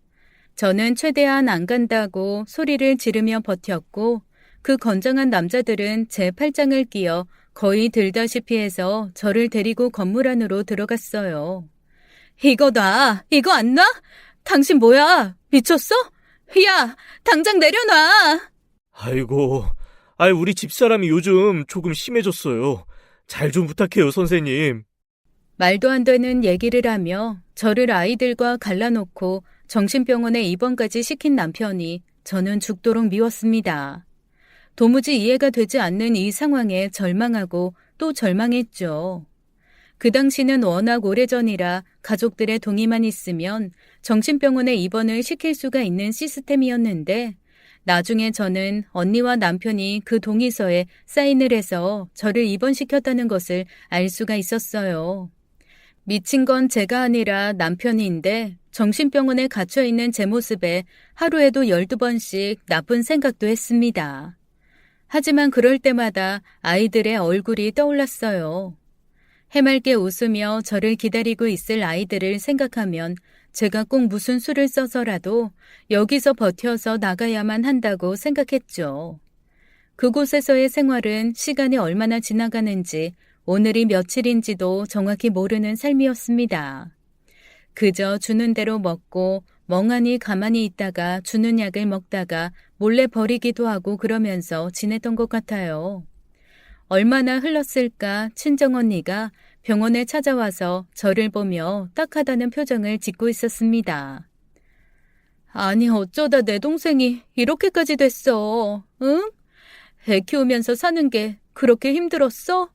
저는 최대한 안 간다고 소리를 지르며 버텼고 그 건장한 남자들은 제 팔짱을 끼어 거의 들다시피 해서 저를 데리고 건물 안으로 들어갔어요. 이거 놔! 이거 안 놔? 당신 뭐야? 미쳤어? 야! 당장 내려놔! 아이고, 우리 집사람이 요즘 조금 심해졌어요. 잘 좀 부탁해요, 선생님. 말도 안 되는 얘기를 하며 저를 아이들과 갈라놓고 정신병원에 입원까지 시킨 남편이 저는 죽도록 미웠습니다. 도무지 이해가 되지 않는 이 상황에 절망하고 또 절망했죠. 그 당시는 워낙 오래전이라 가족들의 동의만 있으면 정신병원에 입원을 시킬 수가 있는 시스템이었는데 나중에 저는 언니와 남편이 그 동의서에 사인을 해서 저를 입원시켰다는 것을 알 수가 있었어요. 미친 건 제가 아니라 남편인데 정신병원에 갇혀있는 제 모습에 하루에도 12번씩 나쁜 생각도 했습니다. 하지만 그럴 때마다 아이들의 얼굴이 떠올랐어요. 해맑게 웃으며 저를 기다리고 있을 아이들을 생각하면 제가 꼭 무슨 수를 써서라도 여기서 버텨서 나가야만 한다고 생각했죠. 그곳에서의 생활은 시간이 얼마나 지나가는지 오늘이 며칠인지도 정확히 모르는 삶이었습니다. 그저 주는 대로 먹고 멍하니 가만히 있다가 주는 약을 먹다가 몰래 버리기도 하고 그러면서 지냈던 것 같아요. 얼마나 흘렀을까 친정언니가 병원에 찾아와서 저를 보며 딱하다는 표정을 짓고 있었습니다. 아니 어쩌다 내 동생이 이렇게까지 됐어, 응? 애 키우면서 사는 게 그렇게 힘들었어?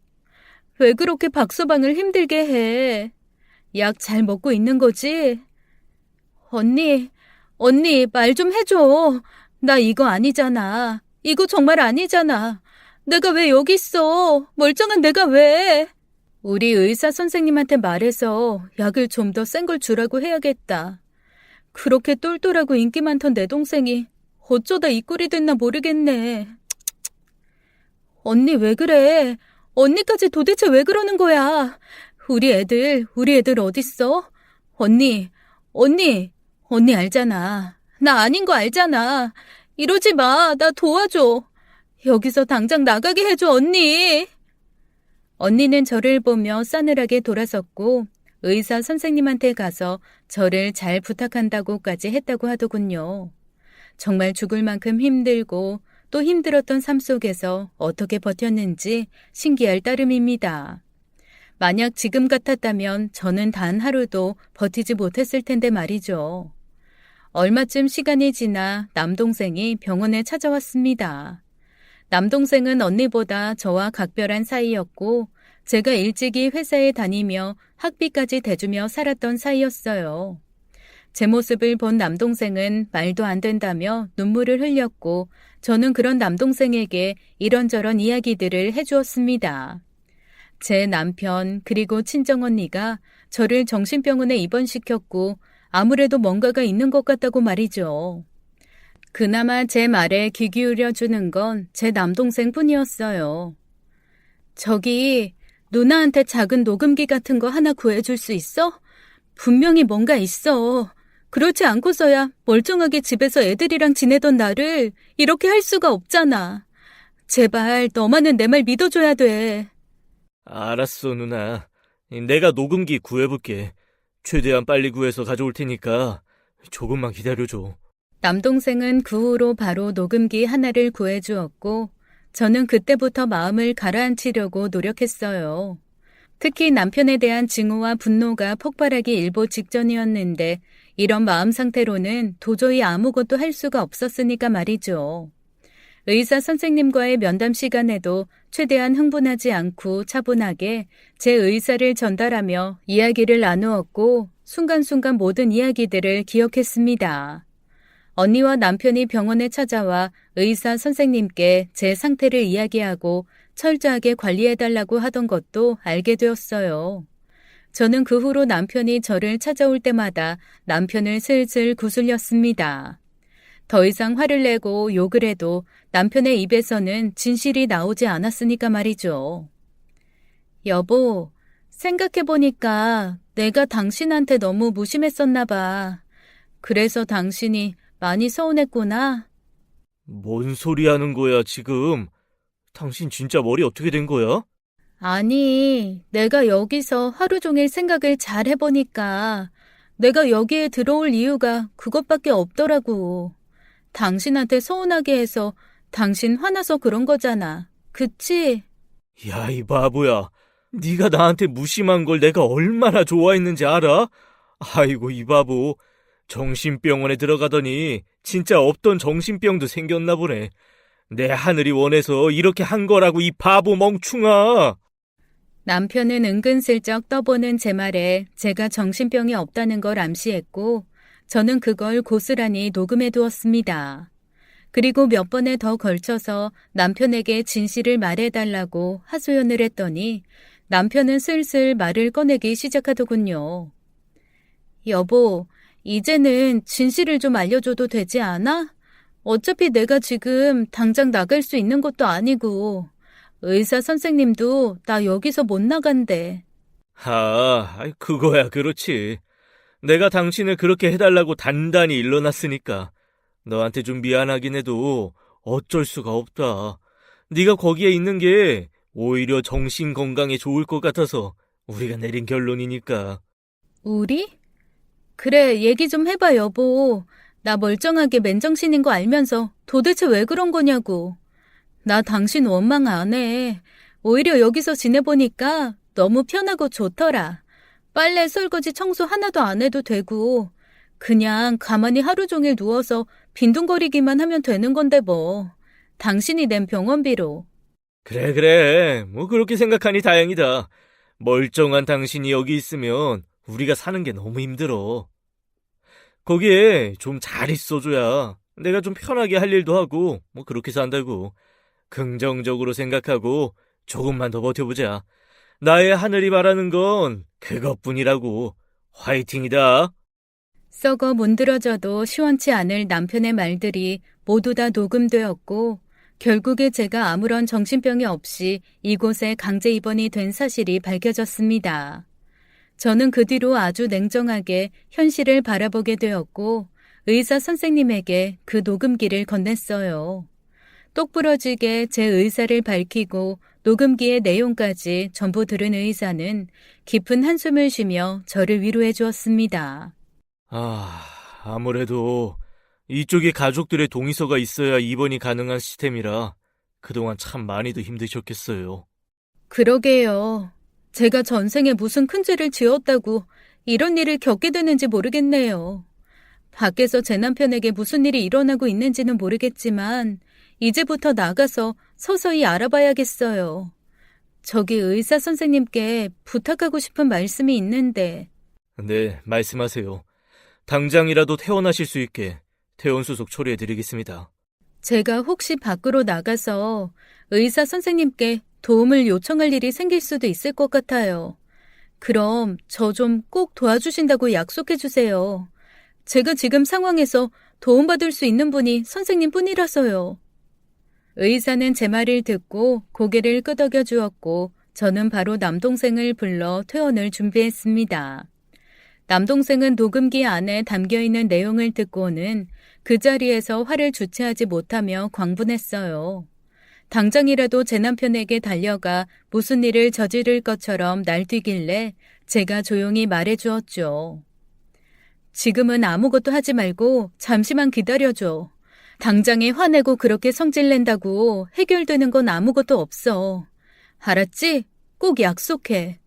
왜 그렇게 박서방을 힘들게 해? 약 잘 먹고 있는 거지? 언니 말 좀 해줘. 나 이거 아니잖아. 이거 정말 아니잖아. 내가 왜 여기 있어? 멀쩡한 내가 왜? 우리 의사 선생님한테 말해서 약을 좀 더 센 걸 주라고 해야겠다. 그렇게 똘똘하고 인기 많던 내 동생이 어쩌다 이 꼴이 됐나 모르겠네. 언니 왜 그래? 언니까지 도대체 왜 그러는 거야? 우리 애들 어딨어? 언니 알잖아. 나 아닌 거 알잖아. 이러지 마. 나 도와줘. 여기서 당장 나가게 해줘, 언니. 언니는 저를 보며 싸늘하게 돌아섰고 의사 선생님한테 가서 저를 잘 부탁한다고까지 했다고 하더군요. 정말 죽을 만큼 힘들고 또 힘들었던 삶 속에서 어떻게 버텼는지 신기할 따름입니다. 만약 지금 같았다면 저는 단 하루도 버티지 못했을 텐데 말이죠. 얼마쯤 시간이 지나 남동생이 병원에 찾아왔습니다. 남동생은 언니보다 저와 각별한 사이였고 제가 일찍이 회사에 다니며 학비까지 대주며 살았던 사이였어요. 제 모습을 본 남동생은 말도 안 된다며 눈물을 흘렸고 저는 그런 남동생에게 이런저런 이야기들을 해주었습니다. 제 남편 그리고 친정언니가 저를 정신병원에 입원시켰고 아무래도 뭔가가 있는 것 같다고 말이죠. 그나마 제 말에 귀 기울여 주는 건 제 남동생 뿐이었어요. 저기 누나한테 작은 녹음기 같은 거 하나 구해줄 수 있어? 분명히 뭔가 있어. 그렇지 않고서야 멀쩡하게 집에서 애들이랑 지내던 나를 이렇게 할 수가 없잖아. 제발 너만은 내 말 믿어줘야 돼. 알았어, 누나. 내가 녹음기 구해볼게. 최대한 빨리 구해서 가져올 테니까 조금만 기다려줘. 남동생은 그 후로 바로 녹음기 하나를 구해주었고 저는 그때부터 마음을 가라앉히려고 노력했어요. 특히 남편에 대한 증오와 분노가 폭발하기 일보 직전이었는데 이런 마음 상태로는 도저히 아무것도 할 수가 없었으니까 말이죠. 의사 선생님과의 면담 시간에도 최대한 흥분하지 않고 차분하게 제 의사를 전달하며 이야기를 나누었고 순간순간 모든 이야기들을 기억했습니다. 언니와 남편이 병원에 찾아와 의사 선생님께 제 상태를 이야기하고 철저하게 관리해달라고 하던 것도 알게 되었어요. 저는 그 후로 남편이 저를 찾아올 때마다 남편을 슬슬 구슬렸습니다. 더 이상 화를 내고 욕을 해도 남편의 입에서는 진실이 나오지 않았으니까 말이죠. 여보, 생각해보니까 내가 당신한테 너무 무심했었나 봐. 그래서 당신이 많이 서운했구나. 뭔 소리 하는 거야, 지금? 당신 진짜 머리 어떻게 된 거야? 아니, 내가 여기서 하루 종일 생각을 잘 해보니까 내가 여기에 들어올 이유가 그것밖에 없더라고. 당신한테 서운하게 해서 당신 화나서 그런 거잖아. 그치? 야, 이 바보야. 네가 나한테 무심한 걸 내가 얼마나 좋아했는지 알아? 아이고, 이 바보. 정신병원에 들어가더니 진짜 없던 정신병도 생겼나 보네. 내 하늘이 원해서 이렇게 한 거라고, 이 바보 멍충아. 남편은 은근슬쩍 떠보는 제 말에 제가 정신병이 없다는 걸 암시했고 저는 그걸 고스란히 녹음해 두었습니다. 그리고 몇 번에 더 걸쳐서 남편에게 진실을 말해달라고 하소연을 했더니 남편은 슬슬 말을 꺼내기 시작하더군요. 여보, 이제는 진실을 좀 알려줘도 되지 않아? 어차피 내가 지금 당장 나갈 수 있는 것도 아니고 의사 선생님도 나 여기서 못 나간대. 그거야 그렇지. 내가 당신을 그렇게 해달라고 단단히 일러놨으니까 너한테 좀 미안하긴 해도 어쩔 수가 없다. 네가 거기에 있는 게 오히려 정신 건강에 좋을 것 같아서 우리가 내린 결론이니까. 우리? 그래, 얘기 좀 해봐, 여보. 나 멀쩡하게 맨정신인 거 알면서 도대체 왜 그런 거냐고. 나 당신 원망 안 해. 오히려 여기서 지내보니까 너무 편하고 좋더라. 빨래, 설거지, 청소 하나도 안 해도 되고 그냥 가만히 하루 종일 누워서 빈둥거리기만 하면 되는 건데 뭐. 당신이 낸 병원비로. 그래. 뭐 그렇게 생각하니 다행이다. 멀쩡한 당신이 여기 있으면 우리가 사는 게 너무 힘들어. 거기에 좀 잘 있어줘야 내가 좀 편하게 할 일도 하고 뭐 그렇게 산다고. 긍정적으로 생각하고 조금만 더 버텨보자. 나의 하늘이 바라는 건 그것뿐이라고. 화이팅이다. 썩어 문드러져도 시원치 않을 남편의 말들이 모두 다 녹음되었고 결국에 제가 아무런 정신병이 없이 이곳에 강제 입원이 된 사실이 밝혀졌습니다. 저는 그 뒤로 아주 냉정하게 현실을 바라보게 되었고 의사 선생님에게 그 녹음기를 건넸어요. 똑부러지게 제 의사를 밝히고 녹음기의 내용까지 전부 들은 의사는 깊은 한숨을 쉬며 저를 위로해 주었습니다. 아무래도 이쪽에 가족들의 동의서가 있어야 입원이 가능한 시스템이라 그동안 참 많이도 힘드셨겠어요. 그러게요. 제가 전생에 무슨 큰 죄를 지었다고 이런 일을 겪게 되는지 모르겠네요. 밖에서 제 남편에게 무슨 일이 일어나고 있는지는 모르겠지만 이제부터 나가서 서서히 알아봐야겠어요. 저기 의사 선생님께 부탁하고 싶은 말씀이 있는데. 네, 말씀하세요. 당장이라도 퇴원하실 수 있게 퇴원수속 처리해드리겠습니다. 제가 혹시 밖으로 나가서 의사 선생님께 도움을 요청할 일이 생길 수도 있을 것 같아요. 그럼 저 좀 꼭 도와주신다고 약속해 주세요. 제가 지금 상황에서 도움받을 수 있는 분이 선생님뿐이라서요. 의사는 제 말을 듣고 고개를 끄덕여 주었고 저는 바로 남동생을 불러 퇴원을 준비했습니다. 남동생은 녹음기 안에 담겨있는 내용을 듣고는 그 자리에서 화를 주체하지 못하며 광분했어요. 당장이라도 제 남편에게 달려가 무슨 일을 저지를 것처럼 날뛰길래 제가 조용히 말해주었죠. 지금은 아무것도 하지 말고 잠시만 기다려줘. 당장에 화내고 그렇게 성질낸다고 해결되는 건 아무것도 없어. 알았지? 꼭 약속해.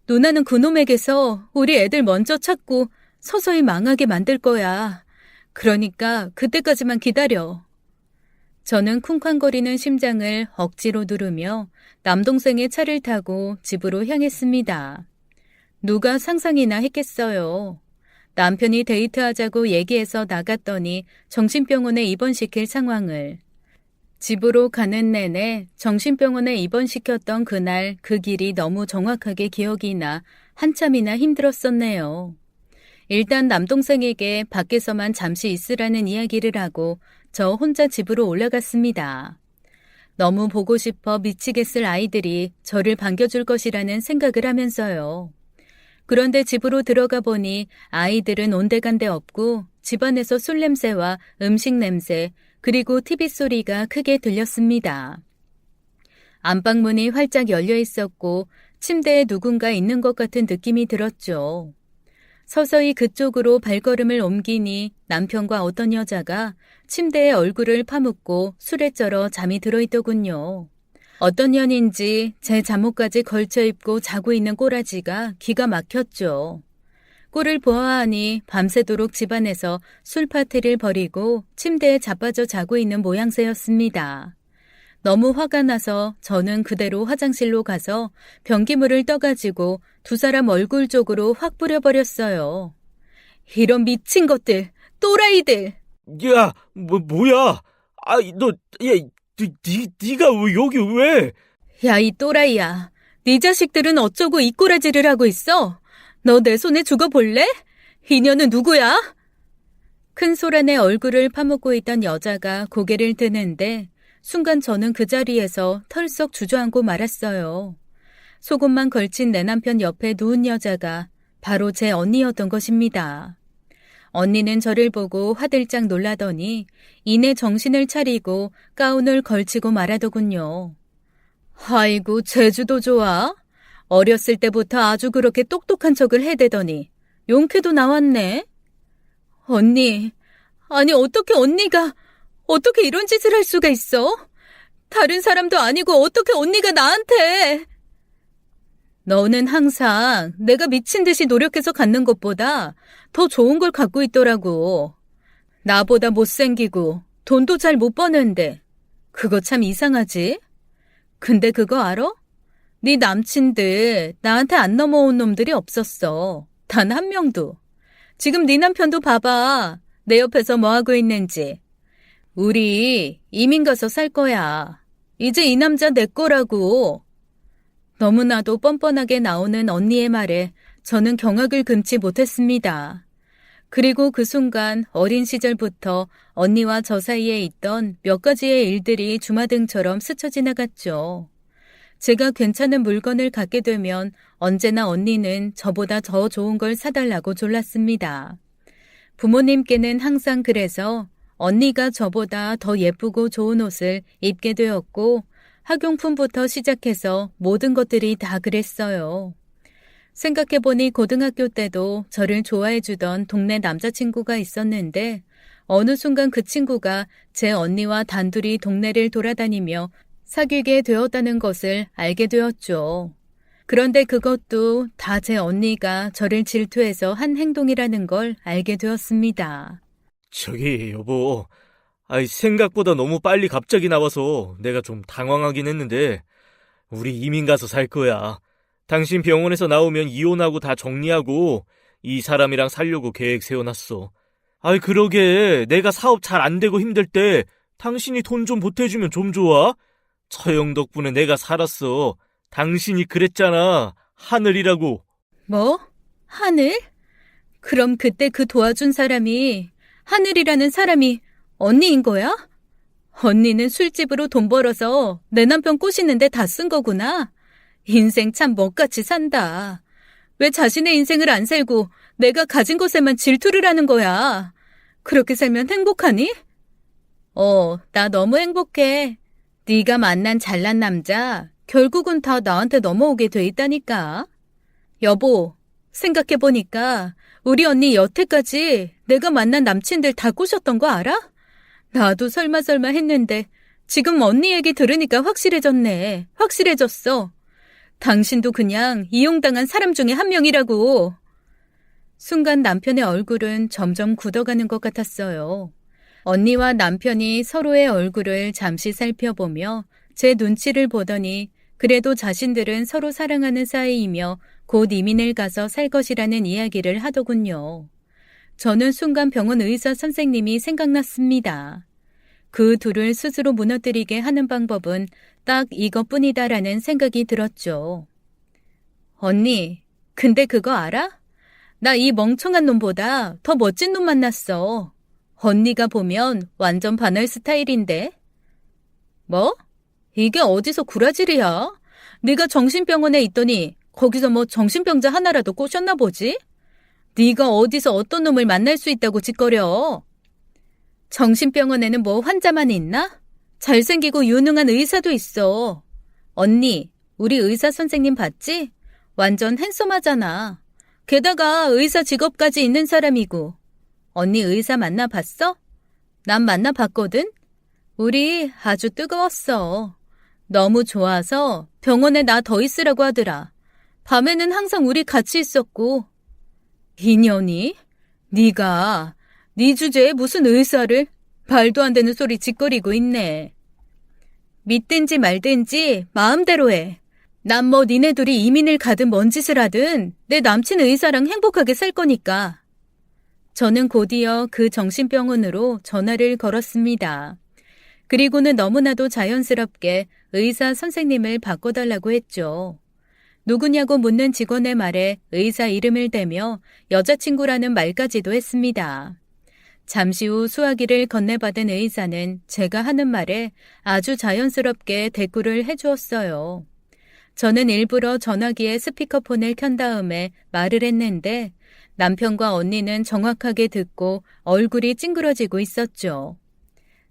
누나는 그놈에게서 우리 애들 먼저 찾고 서서히 망하게 만들 거야. 그러니까 그때까지만 기다려. 저는 쿵쾅거리는 심장을 억지로 누르며 남동생의 차를 타고 집으로 향했습니다. 누가 상상이나 했겠어요. 남편이 데이트하자고 얘기해서 나갔더니 정신병원에 입원시킬 상황을. 집으로 가는 내내 정신병원에 입원시켰던 그날 그 길이 너무 정확하게 기억이 나 한참이나 힘들었었네요. 일단 남동생에게 밖에서만 잠시 있으라는 이야기를 하고 저 혼자 집으로 올라갔습니다. 너무 보고 싶어 미치겠을 아이들이 저를 반겨줄 것이라는 생각을 하면서요. 그런데 집으로 들어가 보니 아이들은 온데간데 없고 집안에서 술 냄새와 음식 냄새 그리고 TV 소리가 크게 들렸습니다. 안방문이 활짝 열려 있었고 침대에 누군가 있는 것 같은 느낌이 들었죠. 서서히 그쪽으로 발걸음을 옮기니 남편과 어떤 여자가 침대에 얼굴을 파묻고 술에 쩔어 잠이 들어있더군요. 어떤 년인지 제 잠옷까지 걸쳐 입고 자고 있는 꼬라지가 기가 막혔죠. 꼴을 보아하니 밤새도록 집안에서 술 파티를 벌이고 침대에 자빠져 자고 있는 모양새였습니다. 너무 화가 나서 저는 그대로 화장실로 가서 변기물을 떠가지고 두 사람 얼굴 쪽으로 확 뿌려버렸어요. 이런 미친 것들, 또라이들! 야, 뭐야? 네가 여기 왜? 야, 이 또라이야. 네 자식들은 어쩌고 이 꼬라지를 하고 있어? 너 내 손에 죽어볼래? 이년은 누구야? 큰 소란에 얼굴을 파묻고 있던 여자가 고개를 드는데 순간 저는 그 자리에서 털썩 주저앉고 말았어요. 속옷만 걸친 내 남편 옆에 누운 여자가 바로 제 언니였던 것입니다. 언니는 저를 보고 화들짝 놀라더니 이내 정신을 차리고 가운을 걸치고 말하더군요. 아이고, 제주도 좋아. 어렸을 때부터 아주 그렇게 똑똑한 척을 해대더니 용케도 나왔네. 언니, 아니 어떻게 언니가 어떻게 이런 짓을 할 수가 있어? 다른 사람도 아니고 어떻게 언니가 나한테. 너는 항상 내가 미친 듯이 노력해서 갖는 것보다 더 좋은 걸 갖고 있더라고. 나보다 못생기고 돈도 잘 못 버는데 그거 참 이상하지? 근데 그거 알아? 네 남친들 나한테 안 넘어온 놈들이 없었어. 단 한 명도. 지금 네 남편도 봐봐. 내 옆에서 뭐하고 있는지. 우리 이민 가서 살 거야. 이제 이 남자 내 거라고. 너무나도 뻔뻔하게 나오는 언니의 말에 저는 경악을 금치 못했습니다. 그리고 그 순간 어린 시절부터 언니와 저 사이에 있던 몇 가지의 일들이 주마등처럼 스쳐 지나갔죠. 제가 괜찮은 물건을 갖게 되면 언제나 언니는 저보다 더 좋은 걸 사달라고 졸랐습니다. 부모님께는 항상 그래서 언니가 저보다 더 예쁘고 좋은 옷을 입게 되었고 학용품부터 시작해서 모든 것들이 다 그랬어요. 생각해보니 고등학교 때도 저를 좋아해주던 동네 남자친구가 있었는데 어느 순간 그 친구가 제 언니와 단둘이 동네를 돌아다니며 사귀게 되었다는 것을 알게 되었죠. 그런데 그것도 다 제 언니가 저를 질투해서 한 행동이라는 걸 알게 되었습니다. 저기, 여보. 생각보다 너무 빨리 갑자기 나와서 내가 좀 당황하긴 했는데, 우리 이민 가서 살 거야. 당신 병원에서 나오면 이혼하고 다 정리하고 이 사람이랑 살려고 계획 세워놨어. 그러게 내가 사업 잘 안 되고 힘들 때 당신이 돈 좀 보태주면 좀 좋아? 처형 덕분에 내가 살았어. 당신이 그랬잖아. 하늘이라고. 뭐? 하늘? 그럼 그때 그 도와준 사람이 하늘이라는 사람이 언니인 거야? 언니는 술집으로 돈 벌어서 내 남편 꼬시는데 다 쓴 거구나. 인생 참 먹같이 산다. 왜 자신의 인생을 안 살고 내가 가진 것에만 질투를 하는 거야? 그렇게 살면 행복하니? 나 너무 행복해. 네가 만난 잘난 남자 결국은 다 나한테 넘어오게 돼 있다니까. 여보, 생각해보니까 우리 언니 여태까지 내가 만난 남친들 다 꼬셨던 거 알아? 나도 설마 했는데 지금 언니 얘기 들으니까 확실해졌네. 확실해졌어. 당신도 그냥 이용당한 사람 중에 한 명이라고. 순간 남편의 얼굴은 점점 굳어가는 것 같았어요. 언니와 남편이 서로의 얼굴을 잠시 살펴보며 제 눈치를 보더니 그래도 자신들은 서로 사랑하는 사이이며 곧 이민을 가서 살 것이라는 이야기를 하더군요. 저는 순간 병원 의사 선생님이 생각났습니다. 그 둘을 스스로 무너뜨리게 하는 방법은 딱 이것뿐이다라는 생각이 들었죠. 언니, 근데 그거 알아? 나 이 멍청한 놈보다 더 멋진 놈 만났어. 언니가 보면 완전 반할 스타일인데. 뭐? 이게 어디서 구라질이야? 네가 정신병원에 있더니 거기서 뭐 정신병자 하나라도 꼬셨나 보지? 네가 어디서 어떤 놈을 만날 수 있다고 짓거려. 정신병원에는 뭐 환자만 있나? 잘생기고 유능한 의사도 있어. 언니, 우리 의사 선생님 봤지? 완전 핸섬하잖아. 게다가 의사 직업까지 있는 사람이고. 언니 의사 만나봤어? 난 만나봤거든? 우리 아주 뜨거웠어. 너무 좋아서 병원에 나 더 있으라고 하더라. 밤에는 항상 우리 같이 있었고. 인연이? 네가 네 주제에 무슨 의사를? 말도 안 되는 소리 짓거리고 있네. 믿든지 말든지 마음대로 해. 난 뭐 니네 둘이 이민을 가든 뭔 짓을 하든 내 남친 의사랑 행복하게 살 거니까. 저는 곧이어 그 정신병원으로 전화를 걸었습니다. 그리고는 너무나도 자연스럽게 의사 선생님을 바꿔달라고 했죠. 누구냐고 묻는 직원의 말에 의사 이름을 대며 여자친구라는 말까지도 했습니다. 잠시 후 수화기를 건네받은 의사는 제가 하는 말에 아주 자연스럽게 대꾸를 해주었어요. 저는 일부러 전화기에 스피커폰을 켠 다음에 말을 했는데 남편과 언니는 정확하게 듣고 얼굴이 찡그러지고 있었죠.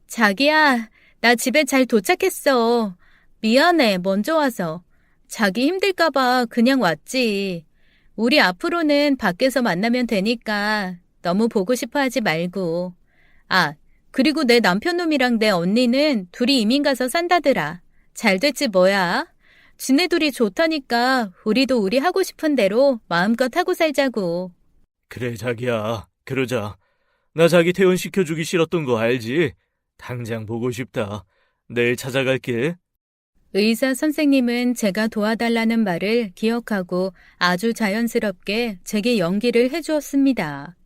자기야, 나 집에 잘 도착했어. 미안해, 먼저 와서. 자기 힘들까봐 그냥 왔지. 우리 앞으로는 밖에서 만나면 되니까 너무 보고 싶어 하지 말고. 그리고 내 남편놈이랑 내 언니는 둘이 이민 가서 산다더라. 잘 됐지 뭐야. 지네 둘이 좋다니까 우리도 우리 하고 싶은 대로 마음껏 하고 살자고. 그래, 자기야. 그러자. 나 자기 퇴원시켜주기 싫었던 거 알지? 당장 보고 싶다. 내일 찾아갈게. 의사 선생님은 제가 도와달라는 말을 기억하고 아주 자연스럽게 제게 연기를 해주었습니다.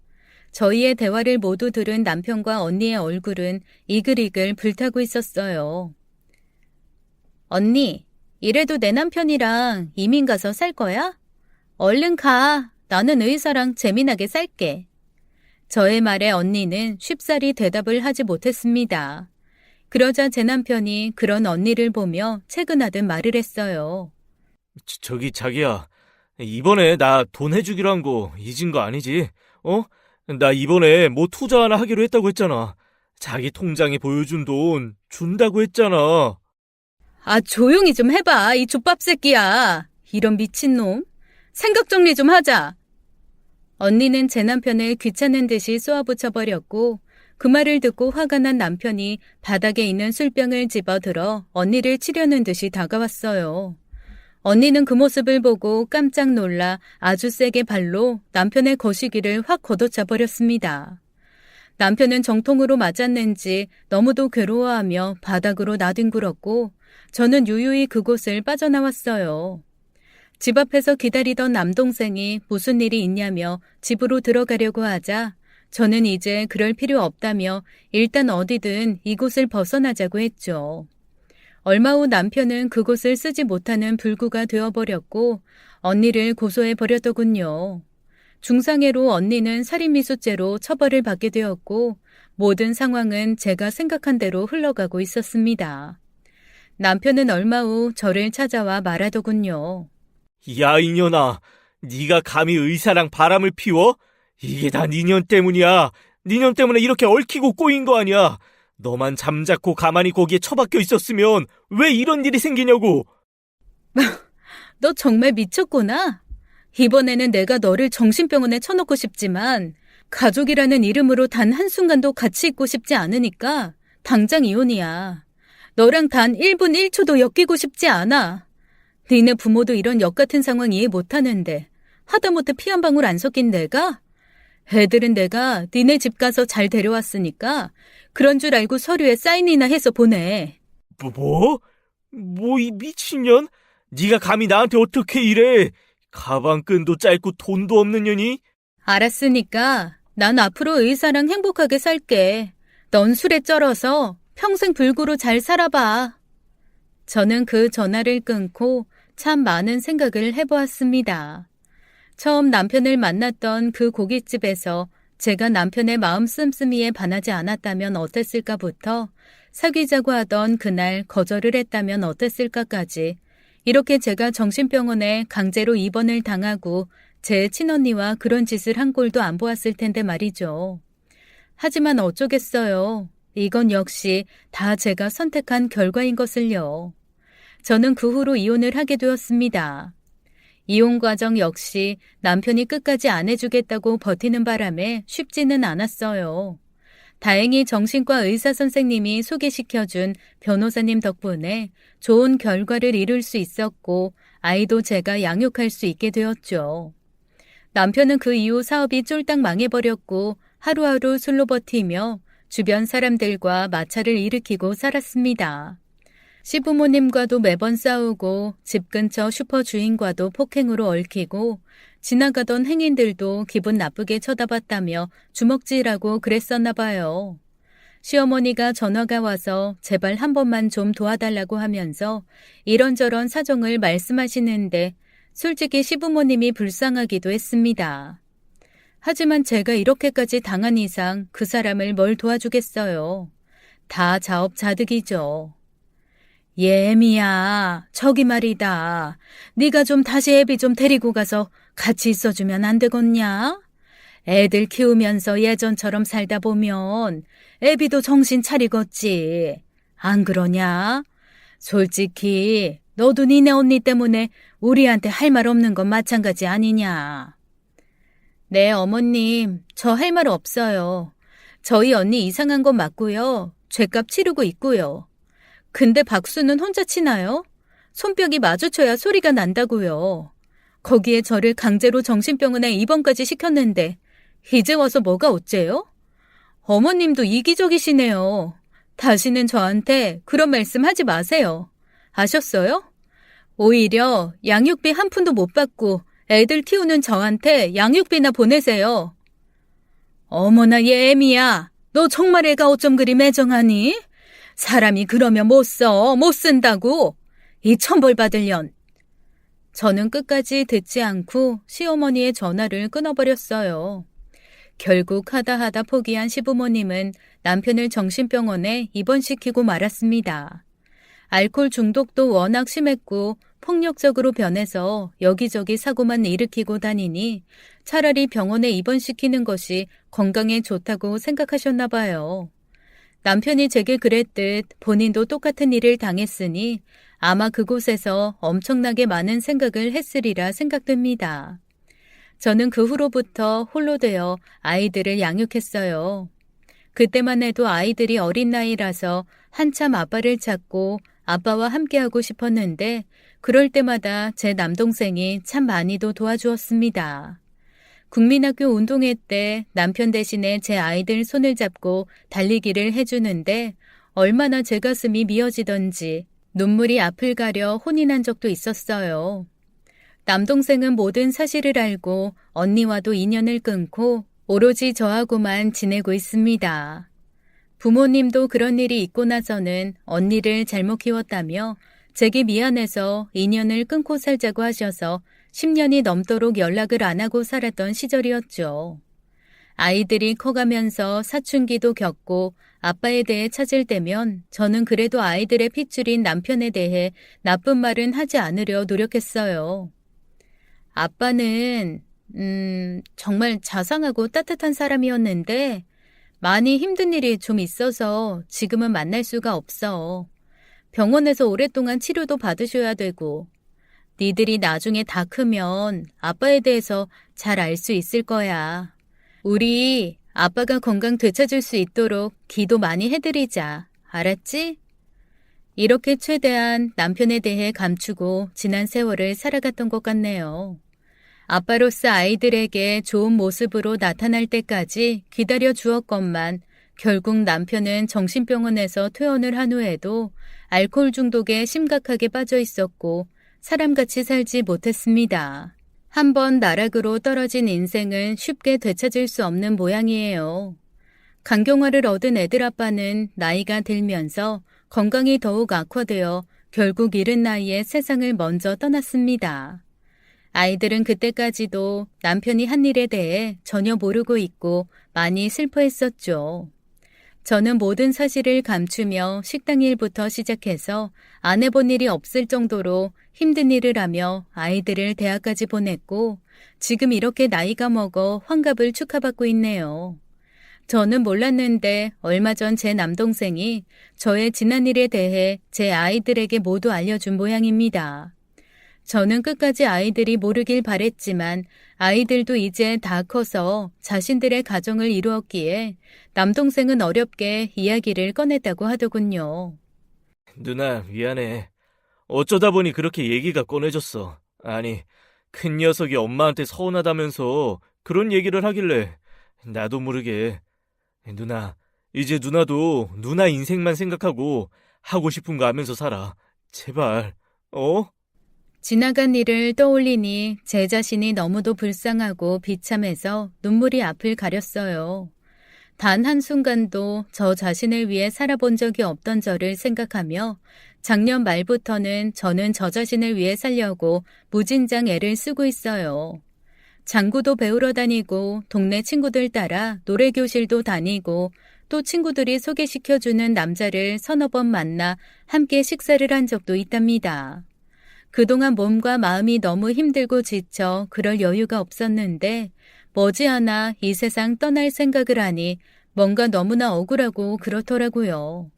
저희의 대화를 모두 들은 남편과 언니의 얼굴은 이글이글 불타고 있었어요. 언니, 이래도 내 남편이랑 이민 가서 살 거야? 얼른 가. 나는 의사랑 재미나게 살게. 저의 말에 언니는 쉽사리 대답을 하지 못했습니다. 그러자 제 남편이 그런 언니를 보며 채근하듯 말을 했어요. 저기 자기야. 이번에 나 돈 해주기로 한 거 잊은 거 아니지? 나 이번에 뭐 투자 하나 하기로 했다고 했잖아. 자기 통장에 보여준 돈 준다고 했잖아. 조용히 좀 해봐, 이 족밥 새끼야. 이런 미친놈. 생각 정리 좀 하자. 언니는 제 남편을 귀찮은 듯이 쏘아붙여버렸고 그 말을 듣고 화가 난 남편이 바닥에 있는 술병을 집어들어 언니를 치려는 듯이 다가왔어요. 언니는 그 모습을 보고 깜짝 놀라 아주 세게 발로 남편의 거시기를 확 걷어차 버렸습니다. 남편은 정통으로 맞았는지 너무도 괴로워하며 바닥으로 나뒹굴었고 저는 유유히 그곳을 빠져나왔어요. 집 앞에서 기다리던 남동생이 무슨 일이 있냐며 집으로 들어가려고 하자 저는 이제 그럴 필요 없다며 일단 어디든 이곳을 벗어나자고 했죠. 얼마 후 남편은 그곳을 쓰지 못하는 불구가 되어버렸고 언니를 고소해버렸더군요. 중상해로 언니는 살인미수죄로 처벌을 받게 되었고 모든 상황은 제가 생각한 대로 흘러가고 있었습니다. 남편은 얼마 후 저를 찾아와 말하더군요. 야, 이년아, 네가 감히 의사랑 바람을 피워? 이게 다 니년 때문이야. 니년 때문에 이렇게 얽히고 꼬인 거 아니야. 너만 잠자코 가만히 거기에 처박혀 있었으면 왜 이런 일이 생기냐고. 너 정말 미쳤구나. 이번에는 내가 너를 정신병원에 쳐놓고 싶지만 가족이라는 이름으로 단 한순간도 같이 있고 싶지 않으니까 당장 이혼이야. 너랑 단 1분 1초도 엮이고 싶지 않아. 니네 부모도 이런 역같은 상황 이해 못하는데 하다못해 피 한 방울 안 섞인 내가? 애들은 내가 니네 집 가서 잘 데려왔으니까 그런 줄 알고 서류에 사인이나 해서 보내. 뭐? 이 미친년? 네가 감히 나한테 어떻게 이래? 가방끈도 짧고 돈도 없는 년이? 알았으니까 난 앞으로 의사랑 행복하게 살게. 넌 술에 쩔어서 평생 불구로 잘 살아봐. 저는 그 전화를 끊고 참 많은 생각을 해보았습니다. 처음 남편을 만났던 그 고깃집에서 제가 남편의 마음 씀씀이에 반하지 않았다면 어땠을까부터 사귀자고 하던 그날 거절을 했다면 어땠을까까지 이렇게 제가 정신병원에 강제로 입원을 당하고 제 친언니와 그런 짓을 한 꼴도 안 보았을 텐데 말이죠. 하지만 어쩌겠어요. 이건 역시 다 제가 선택한 결과인 것을요. 저는 그 후로 이혼을 하게 되었습니다. 이혼 과정 역시 남편이 끝까지 안 해주겠다고 버티는 바람에 쉽지는 않았어요. 다행히 정신과 의사 선생님이 소개시켜준 변호사님 덕분에 좋은 결과를 이룰 수 있었고 아이도 제가 양육할 수 있게 되었죠. 남편은 그 이후 사업이 쫄딱 망해버렸고 하루하루 술로 버티며 주변 사람들과 마찰을 일으키고 살았습니다. 시부모님과도 매번 싸우고 집 근처 슈퍼 주인과도 폭행으로 얽히고 지나가던 행인들도 기분 나쁘게 쳐다봤다며 주먹질하고 그랬었나 봐요. 시어머니가 전화가 와서 제발 한 번만 좀 도와달라고 하면서 이런저런 사정을 말씀하시는데 솔직히 시부모님이 불쌍하기도 했습니다. 하지만 제가 이렇게까지 당한 이상 그 사람을 뭘 도와주겠어요. 다 자업자득이죠. 예미야, 저기 말이다. 네가 좀 다시 애비 좀 데리고 가서 같이 있어주면 안 되겠냐? 애들 키우면서 예전처럼 살다 보면 애비도 정신 차리겠지. 안 그러냐? 솔직히 너도 니네 언니 때문에 우리한테 할 말 없는 건 마찬가지 아니냐? 네, 어머님, 저 할 말 없어요. 저희 언니 이상한 건 맞고요. 죗값 치르고 있고요. 근데 박수는 혼자 치나요? 손뼉이 마주쳐야 소리가 난다고요. 거기에 저를 강제로 정신병원에 입원까지 시켰는데 이제 와서 뭐가 어째요? 어머님도 이기적이시네요. 다시는 저한테 그런 말씀 하지 마세요. 아셨어요? 오히려 양육비 한 푼도 못 받고 애들 키우는 저한테 양육비나 보내세요. 어머나 예미야, 너 정말 애가 어쩜 그리 매정하니? 사람이 그러면 못 쓴다고. 이 천벌 받을 년. 저는 끝까지 듣지 않고 시어머니의 전화를 끊어버렸어요. 결국 하다 포기한 시부모님은 남편을 정신병원에 입원시키고 말았습니다. 알코올 중독도 워낙 심했고 폭력적으로 변해서 여기저기 사고만 일으키고 다니니 차라리 병원에 입원시키는 것이 건강에 좋다고 생각하셨나 봐요. 남편이 제게 그랬듯 본인도 똑같은 일을 당했으니 아마 그곳에서 엄청나게 많은 생각을 했으리라 생각됩니다. 저는 그 후로부터 홀로 되어 아이들을 양육했어요. 그때만 해도 아이들이 어린 나이라서 한참 아빠를 찾고 아빠와 함께하고 싶었는데 그럴 때마다 제 남동생이 참 많이도 도와주었습니다. 국민학교 운동회 때 남편 대신에 제 아이들 손을 잡고 달리기를 해주는데 얼마나 제 가슴이 미어지던지 눈물이 앞을 가려 혼이 난 적도 있었어요. 남동생은 모든 사실을 알고 언니와도 인연을 끊고 오로지 저하고만 지내고 있습니다. 부모님도 그런 일이 있고 나서는 언니를 잘못 키웠다며 제게 미안해서 인연을 끊고 살자고 하셔서 10년이 넘도록 연락을 안 하고 살았던 시절이었죠. 아이들이 커가면서 사춘기도 겪고 아빠에 대해 찾을 때면 저는 그래도 아이들의 핏줄인 남편에 대해 나쁜 말은 하지 않으려 노력했어요. 아빠는 정말 자상하고 따뜻한 사람이었는데 많이 힘든 일이 좀 있어서 지금은 만날 수가 없어. 병원에서 오랫동안 치료도 받으셔야 되고 니들이 나중에 다 크면 아빠에 대해서 잘 알 수 있을 거야. 우리 아빠가 건강 되찾을 수 있도록 기도 많이 해드리자. 알았지? 이렇게 최대한 남편에 대해 감추고 지난 세월을 살아갔던 것 같네요. 아빠로서 아이들에게 좋은 모습으로 나타날 때까지 기다려 주었건만 결국 남편은 정신병원에서 퇴원을 한 후에도 알코올 중독에 심각하게 빠져 있었고 사람같이 살지 못했습니다. 한번 나락으로 떨어진 인생은 쉽게 되찾을 수 없는 모양이에요. 간경화를 얻은 애들 아빠는 나이가 들면서 건강이 더욱 악화되어 결국 이른 나이에 세상을 먼저 떠났습니다. 아이들은 그때까지도 남편이 한 일에 대해 전혀 모르고 있고 많이 슬퍼했었죠. 저는 모든 사실을 감추며 식당 일부터 시작해서 안 해본 일이 없을 정도로 힘든 일을 하며 아이들을 대학까지 보냈고 지금 이렇게 나이가 먹어 환갑을 축하받고 있네요. 저는 몰랐는데 얼마 전 제 남동생이 저의 지난 일에 대해 제 아이들에게 모두 알려준 모양입니다. 저는 끝까지 아이들이 모르길 바랬지만 아이들도 이제 다 커서 자신들의 가정을 이루었기에 남동생은 어렵게 이야기를 꺼냈다고 하더군요. 누나, 미안해. 어쩌다 보니 그렇게 얘기가 꺼내졌어. 아니, 큰 녀석이 엄마한테 서운하다면서 그런 얘기를 하길래 나도 모르게. 누나, 이제 누나도 누나 인생만 생각하고 하고 싶은 거 하면서 살아. 제발, 어? 지나간 일을 떠올리니 제 자신이 너무도 불쌍하고 비참해서 눈물이 앞을 가렸어요. 단 한순간도 저 자신을 위해 살아본 적이 없던 저를 생각하며 작년 말부터는 저는 저 자신을 위해 살려고 무진장 애를 쓰고 있어요. 장구도 배우러 다니고 동네 친구들 따라 노래교실도 다니고 또 친구들이 소개시켜주는 남자를 서너 번 만나 함께 식사를 한 적도 있답니다. 그동안 몸과 마음이 너무 힘들고 지쳐 그럴 여유가 없었는데 머지않아 이 세상 떠날 생각을 하니 뭔가 너무나 억울하고 그렇더라고요.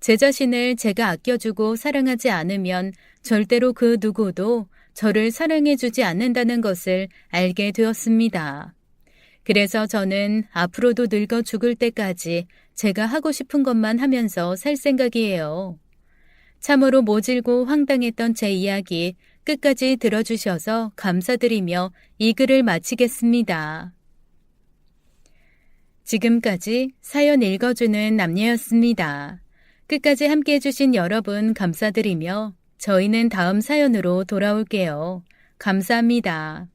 제 자신을 제가 아껴주고 사랑하지 않으면 절대로 그 누구도 저를 사랑해주지 않는다는 것을 알게 되었습니다. 그래서 저는 앞으로도 늙어 죽을 때까지 제가 하고 싶은 것만 하면서 살 생각이에요. 참으로 모질고 황당했던 제 이야기 끝까지 들어주셔서 감사드리며 이 글을 마치겠습니다. 지금까지 사연 읽어주는 남녀였습니다. 끝까지 함께 해주신 여러분 감사드리며 저희는 다음 사연으로 돌아올게요. 감사합니다.